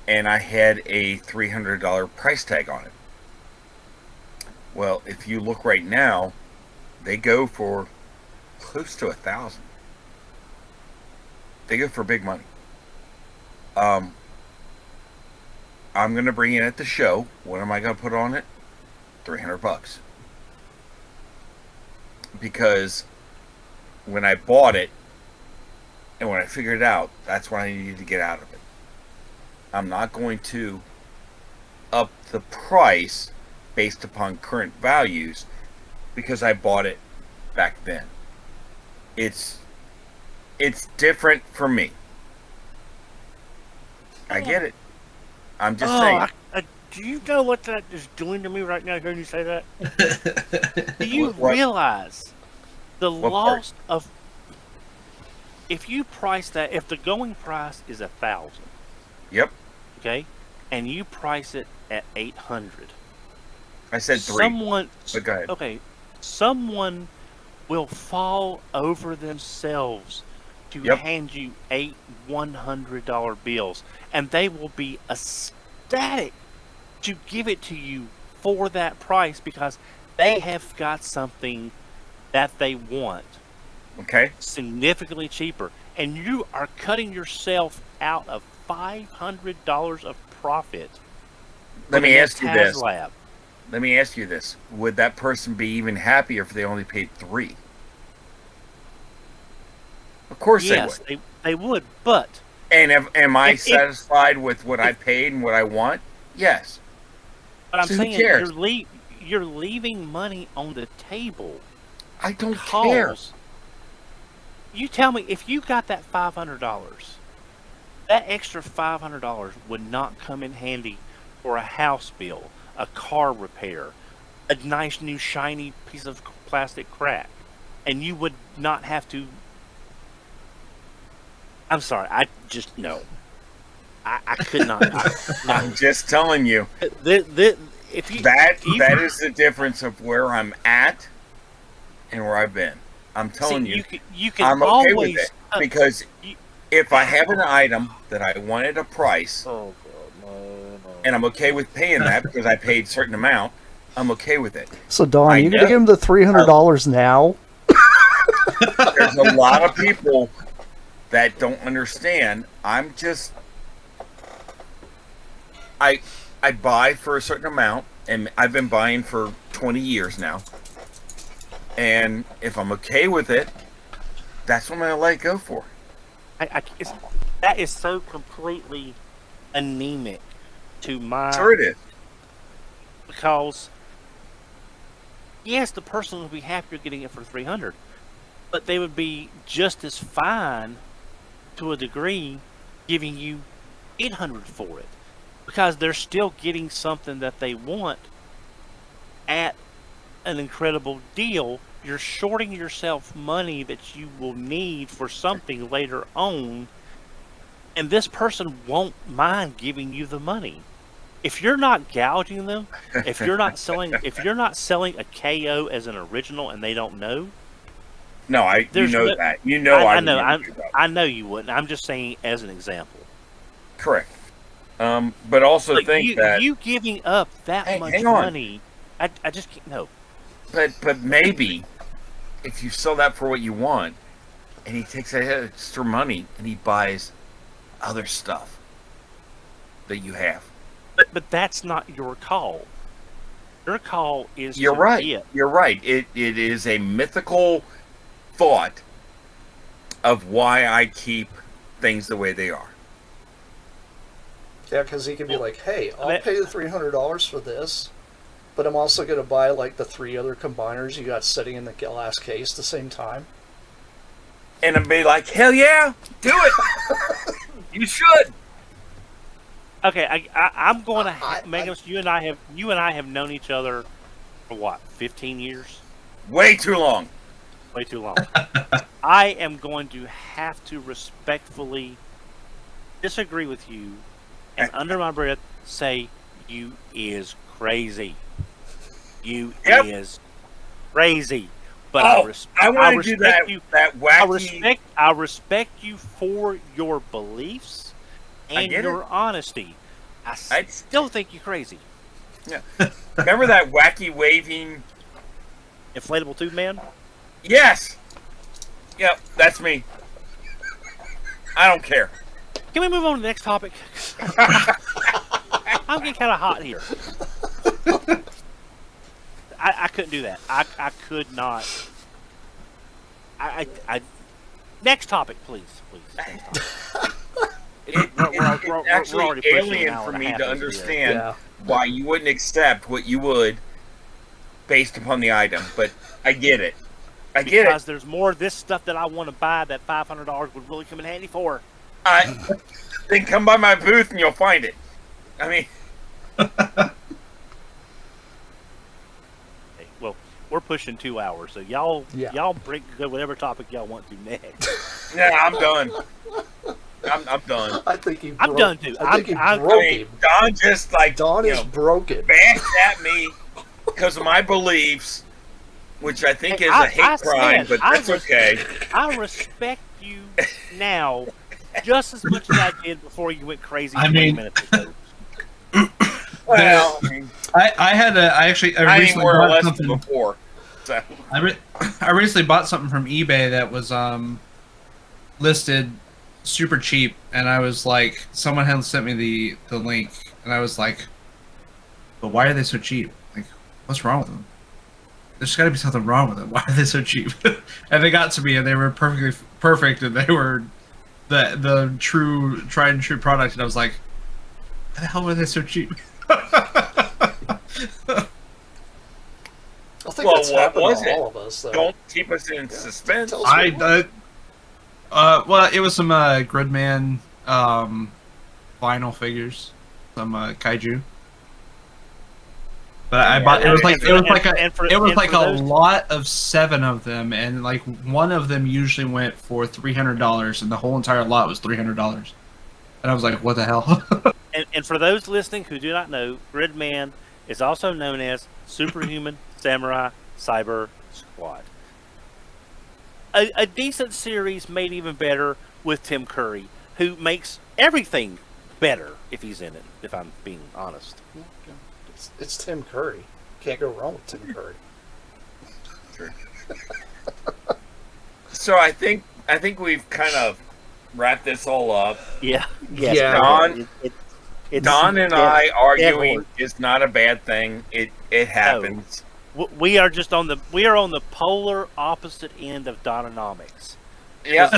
And I had a $300 price tag on it. Well, if you look right now, they go for close to $1,000. They go for big money. I'm going to bring it at the show. What am I going to put on it? $300. because when I bought it and when I figured it out, that's what I needed to get out of it. I'm not going to up the price based upon current values because I bought it back then. It's different for me. I get it. I'm just saying. Do you know what that is doing to me right now hearing you say that? Do you What? realize the What loss of... If you price that... If the going price is 1,000, Yep. okay, and you price it at 800, I said 3. But go ahead. Okay, someone will fall over themselves to Yep. hand you 8 $100 bills, and they will be ecstatic to give it to you for that price because they have got something that they want Okay. significantly cheaper, and you are cutting yourself out of $500 of profit. Let me ask you this. Lab. Let me ask you this. Would that person be even happier if they only paid 3? Of course Yes, they would. they would, but And am I if- satisfied with what I paid and what I want? Yes. but I'm So who saying cares? you're leaving money on the table. I don't care. Because you tell me, if you got that $500, that extra $500 would not come in handy for a house bill, a car repair, a nice new shiny piece of plastic crack, and you would not have to. I'm sorry, I just no. I could not. I'm just telling you. If you That even- is the difference of where I'm at and where I've been. I'm telling see, you. you can I'm okay always with it because you- if I have an item that I wanted a price oh God, no. and I'm okay with paying that because I paid a certain amount, I'm okay with it. So Don, I you gonna know. give him the $300 now? There's a lot of people that don't understand. I'm just I buy for a certain amount, and I've been buying for 20 years now. And if I'm okay with it, that's what I'm gonna let it go for. That is so completely anemic to my... Sure it is. Because, yes, the person would be happier getting it for $300, but they would be just as fine, to a degree, giving you $800 for it. Because they're still getting something that they want at an incredible deal. You're shorting yourself money that you will need for something later on, and this person won't mind giving you the money. If you're not gouging them, if you're not selling a KO as an original and they don't know, No, you There's know no- that. You know I I know, would never do that. I know you wouldn't. I'm just saying as an example. Correct. But also But think that. you giving up that Hey, much hang on. money, I just can't. No, But maybe if you sell that for what you want, and he takes that extra money and he buys other stuff that you have. but that's not your call. Your call is You're to right. get. You're right. It is a mythical thought of why I keep things the way they are. Yeah, because he could be like, "Hey, I'll That- pay the $300 for this, but I'm also gonna buy like the 3 other combiners you got sitting in the glass case at the same time." And I'd be like, hell yeah, do it. You should. Okay, I'm going to I- Megan. You and I have known each other for what, 15 years? Way too long. Way too long. I am going to have to respectfully disagree with you and under my breath say you is crazy. You Yep. is crazy. But Oh, I want to do that. you. That I wacky. respect you for your beliefs and get your honesty. I I'd- still think you're crazy. Remember that wacky waving? Inflatable tube man? Yes. Yep, that's me. I don't care. Can we move on to the next topic? I'm getting kind of hot here. I couldn't do that. I could not Next topic, please. Next topic. It's actually already pushing an alien hour for and a me half to into understand Yeah. why you wouldn't accept what you would based upon the item, but I get it. Because there's more of this stuff that I want to buy that $500 would really come in handy for. Then come by my booth and you'll find it. I mean, Well, we're pushing 2 hours, so y'all go whatever topic y'all want to next. yeah, I'm done. I'm done. I think he. I'm done too. I think he I'm- broke I mean, him. Don just like Don you is know, broken. bashed at me because of my beliefs, which I think is a I hate crime, said, but that's okay. I respect you now just as much as I did before you went crazy I 20 mean- minutes ago. Well, I mean, I I need recently more or bought less than something. before. So I recently bought something from eBay that was listed super cheap, and I was like, someone had sent me the link, and I was like, but why are they so cheap? Like, what's wrong with them? There's got to be something wrong with them. Why are they so cheap? And they got to me, and they were perfect, and they were the true tried and true product, and I was like, why the hell were they so cheap? I think Well, that's what happened was to it? all of us, though. don't keep us in suspense. Tell us what it was. Well, it was some Gridman vinyl figures, some kaiju. But I bought it was like a those- lot of 7 of them, and like one of them usually went for $300, and the whole entire lot was $300. And I was like, what the hell? And for those listening who do not know, Gridman is also known as Superhuman Samurai Cyber Squad. A decent series made even better with Tim Curry, who makes everything better if he's in it, if I'm being honest. It's Tim Curry. Can't go wrong with Tim Curry. Sure. So I think we've kind of wrapped this all up. Yeah. Yes, Yeah. Don- it's Don and dead- I arguing horse. is not a bad thing. It happens. We are just on the polar opposite end of Dononomics. Yeah.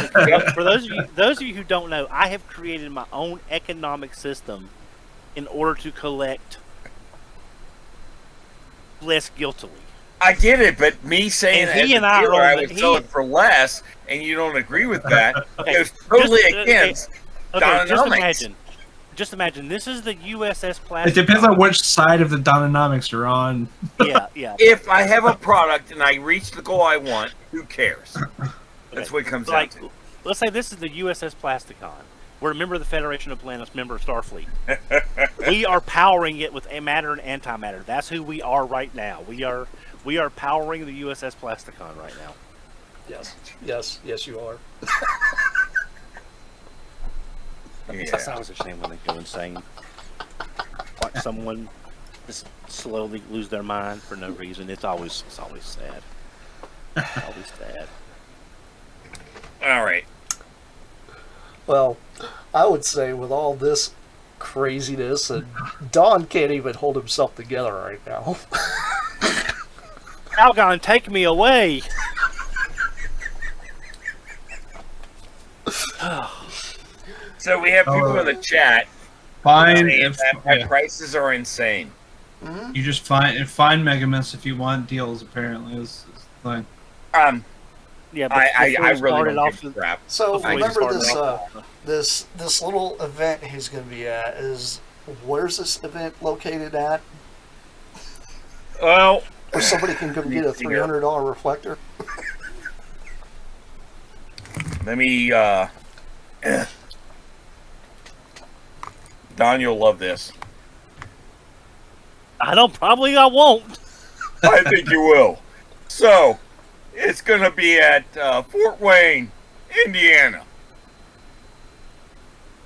For those of you who don't know, I have created my own economic system in order to collect less guiltily. I get it, but me saying And he as and a I dealer are I on would the- sell he- it for less, and you don't agree with that, Okay, goes totally just- against Okay, Dononomics. just imagine. This is the USS It Plasticon. depends on which side of the Dononomics you're on. Yeah. If I have a product and I reach the goal I want, who cares? That's what it comes down Like, to. let's say this is the USS Plasticon. We're a member of the Federation of Planets, member of Starfleet. We are powering it with matter and antimatter. That's who we are right now. We are powering the USS Plasticon right now. Yes, you are. That's always a shame when they go insane. Watch someone just slowly lose their mind for no reason. It's always sad. Always sad. All right. Well, I would say with all this craziness, and Don can't even hold himself together right now. Algon, take me away. So we have people in the chat Fine, saying if that my prices are insane. you just find Megamints if you want deals. Apparently, is fine. Yeah, I before we really started don't off give a crap. So Before we remember started this off- this little event he's going to be at is, where's this event located at? Well, Where somebody can go get a $300 reflector? let me. Don, you'll love this. I won't. I think you will. So, it's going to be at Fort Wayne, Indiana.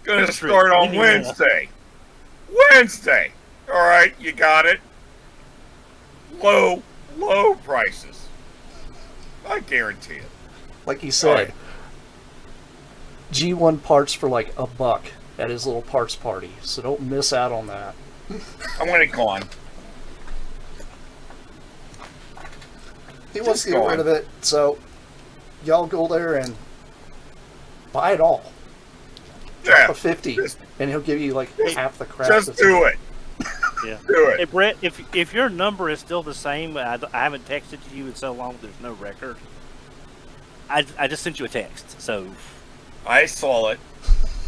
Going to start on Indiana. Wednesday. Wednesday. All right, you got it. Low prices. I guarantee it. Like he said, Right. G1 parts for like $1 at his little parts party. So don't miss out on that. I want it gone. He wants to Just get go rid on. of it, so y'all go there and buy it all. Yeah. A 50, and he'll give you like half the crap. Just do it. Yeah. Do it. Hey Brett, if your number is still the same, I haven't texted you in so long. There's no record. I just sent you a text. So. I saw it.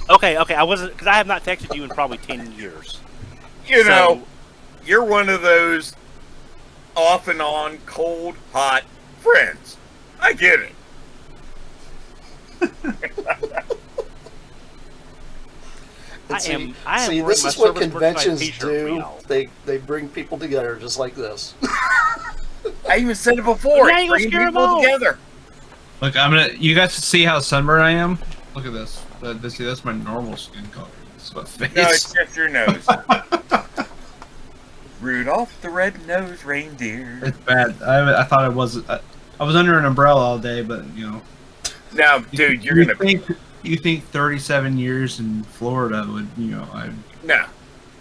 Okay. I wasn't because I have not texted you in probably 10 years. You know, you're one of those off and on, cold, hot friends. I get it. And I am see, wearing this my is what Service Merchandise conventions t-shirt for do. y'all. They bring people together just like this. I even said it before. Now you gonna Bring scare 'em people off. together. Look, you guys see how sunburned I am? Look at this. See, that's my normal skin color. That's my face. No, it's just your nose. Rudolph the red-nosed reindeer. It's bad. I thought I was under an umbrella all day, but you know. Now, dude, You think 37 years in Florida would, you know, No,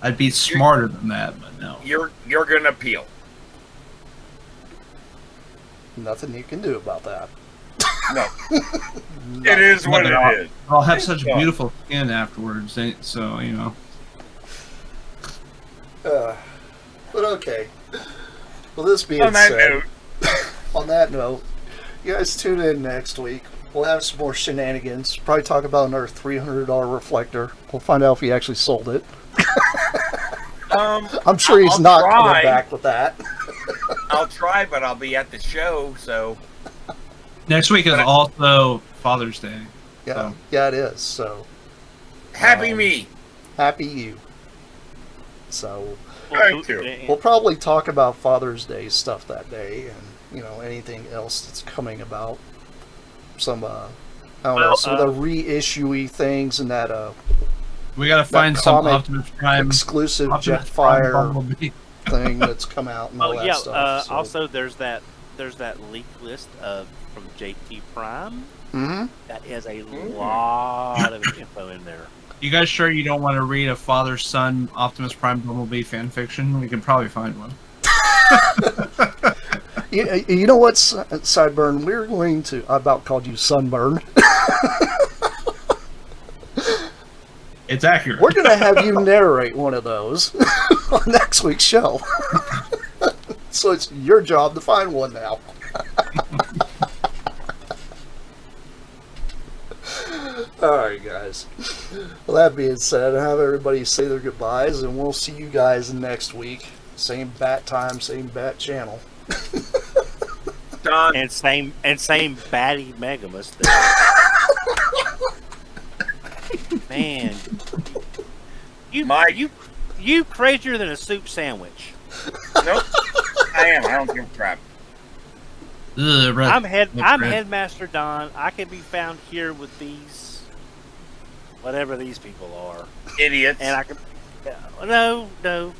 I'd be smarter than that, but no. you're gonna peel. Nothing you can do about that. No, it is what it is. I'll have such beautiful skin afterwards, so you know. But okay. Well, this being On that said, note, on that note, you guys tune in next week. We'll have some more shenanigans. Probably talk about another $300 reflector. We'll find out if he actually sold it. I'm sure he's I'll not try. coming back with that. I'll try, but I'll be at the show, so Next week is also Father's Day. Yeah, yeah, it is. So happy me. happy you. So Thank you. we'll probably talk about Father's Day stuff that day, and anything else that's coming about. Some I don't know, some of the reissue-y things and that We gotta find some comic Optimus Prime exclusive Optimus Prime Jetfire Bumblebee. thing that's come out and all that stuff. So. Also, there's that leak list from JT Prime. Mhm. That has a lot of info in there. You guys sure you don't want to read a father-son Optimus Prime Bumblebee fan fiction? We can probably find one. You know what, Sideburn? We're going to. I about called you Sunburn. It's accurate. We're going to have you narrate one of those on next week's show. So it's your job to find one now. Alright, guys. Well, that being said, have everybody say their goodbyes, and we'll see you guys next week. Same bat time, same bat channel. Don, And same batty Megamus. Man, you crazier than a soup sandwich. nope. I am. I don't give a crap. Ugh, I'm red. Headmaster Don. I can be found here with these, whatever these people are, Idiots. and I can no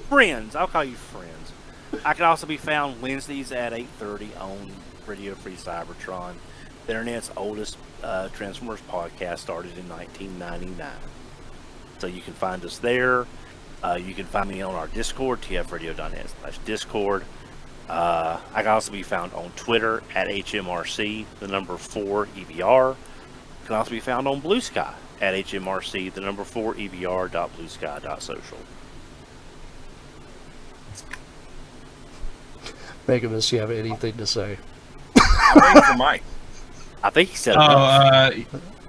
friends. I'll call you friends. I can also be found Wednesdays at 8:30 on Radio Free Cybertron, the internet's oldest Transformers podcast, started in 1999. So you can find us there. You can find me on our Discord, tfradio.net/Discord. I can also be found on Twitter at HMRC, the number 4 EVR. Can also be found on Blue Sky at HMRC, the number 4 EVR.bluesky.social. Megamus, you have anything to say? I'm waiting for Mike. I think he said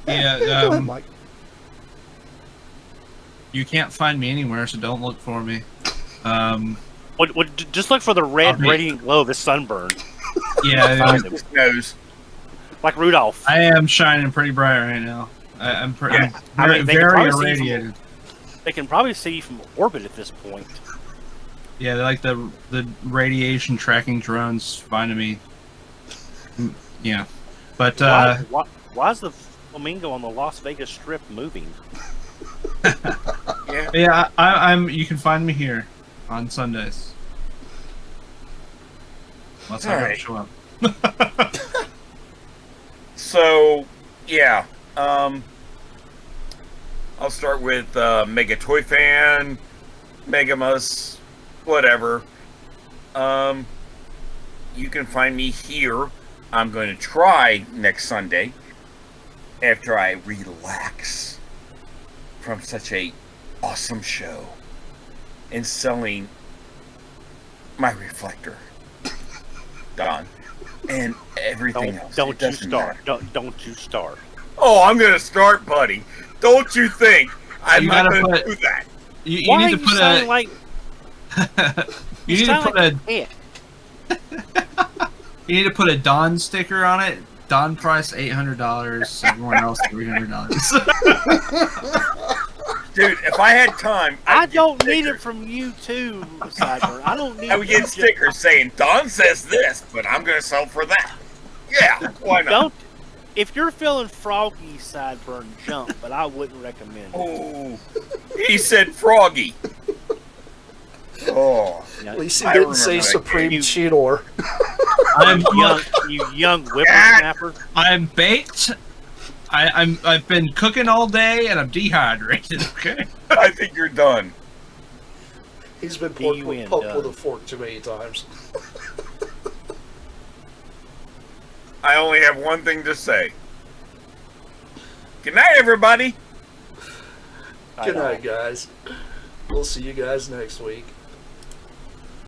Yeah. Mike. You can't find me anywhere, so don't look for me. just look for the red I'll be- radiant glow of the sunburn. Yeah, Find him. His nose. Like Rudolph. I am shining pretty bright right now. I'm Yeah. very, they can very probably see irradiated. They can probably see you from orbit at this point. Yeah, they're like the radiation tracking drones finding me. Yeah, but Why is the flamingo on the Las Vegas Strip moving? Yeah. yeah, I'm. You can find me here on Sundays. Let's have Alright. it show up. So, yeah. I'll start with Mega Toy Fan, Megamus, whatever. You can find me here I'm going to try next Sunday, after I relax from such a awesome show, and selling my reflector, Don, and everything else. Don't It you doesn't start. matter. Don't you start. Oh, I'm going to start, buddy. Don't you think I'm You not gotta going to put- do that? You Why need are to you put sounding a. like You need to sound put like a. a ant? You need to put a Don sticker on it. Don price $800. Everyone else $300. Dude, if I had time, I I'd get don't need stickers. it from you too, Cyber. I don't need. I would get stickers saying, Don says this, but I'm going to sell for that. Yeah, why not? Don't. If you're feeling froggy, Sideburn, jump. But I wouldn't recommend it. Oh, he said froggy. Oh, Yeah, At least he I didn't remember say that Supreme game. Cheetor. you young whippersnapper. I'm baked. I've been cooking all day and I'm dehydrated. Okay. I think you're done. He's been poked D-U-N, with done. a fork too many times. I only have one thing to say. Good night, everybody. Good night, guys. We'll see you guys next week.